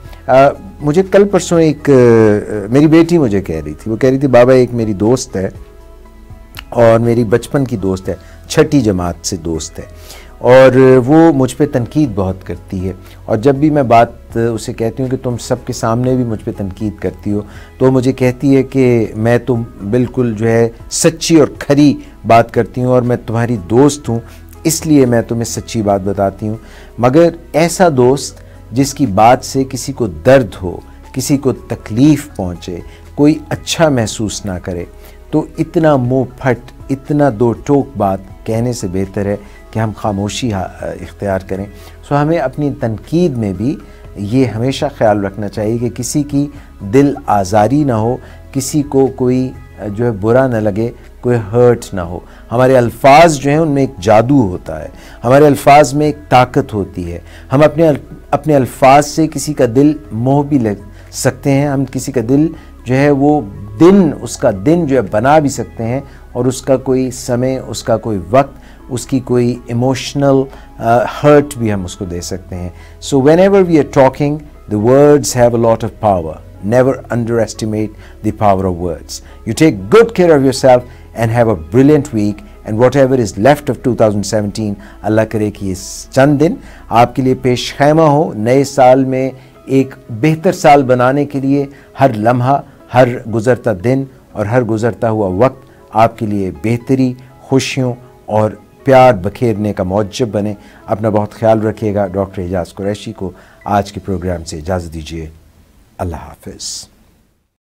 मुझे कल परसों एक मेरी बेटी मुझे कह रही थी, वो कह रही थी बाबा एक मेरी दोस्त है और मेरी बचपन की दोस्त है, 6ठी जमात से दोस्त है, और वो मुझ पे तनकीद बहुत करती है और जब भी मैं बात उसे कहती हूँ कि तुम सबके सामने भी मुझ पे तनकीद करती हो, तो मुझे कहती है कि मैं तो बिल्कुल जो है सच्ची और खरी बात करती हूँ और मैं तुम्हारी दोस्त हूँ इसलिए मैं तुम्हें सच्ची बात बताती हूँ। मगर ऐसा दोस्त जिसकी बात से किसी को दर्द हो, किसी को तकलीफ़ पहुँचे, कोई अच्छा महसूस ना करे, तो इतना मुँह फट, इतना दो टोक बात कहने से बेहतर है कि हम खामोशी इख्तियार करें। सो हमें अपनी तनकीद में भी ये हमेशा ख्याल रखना चाहिए कि किसी की दिल आज़ारी ना हो, किसी को कोई जो है बुरा ना लगे, कोई हर्ट ना हो। हमारे अल्फाज जो हैं उनमें एक जादू होता है, हमारे अल्फाज में एक ताकत होती है। हम अपने अल्फाज से किसी का दिल मोह भी लग सकते हैं, हम किसी का दिल जो है वो उसका दिन जो है बना भी सकते हैं और उसका कोई समय, उसका कोई वक्त, उसकी कोई इमोशनल हर्ट भी हम उसको दे सकते हैं। So whenever we are talking, the words have a lot of power. Never underestimate the power of words. You take good care of yourself and have a brilliant week, and whatever is left of 2017, अल्लाह करे कि ये चंद दिन आपके लिए पेश खैमा हो, नए साल में एक बेहतर साल बनाने के लिए हर लम्हा, हर गुज़रता दिन और हर गुज़रता हुआ वक्त आपके लिए बेहतरी, खुशियों और प्यार बखेरने का मौजब बने। अपना बहुत ख्याल रखिएगा। डॉक्टर एजाज कुरैशी को आज के प्रोग्राम से इजाज़त दीजिए। अल्लाह हाफ़िज़।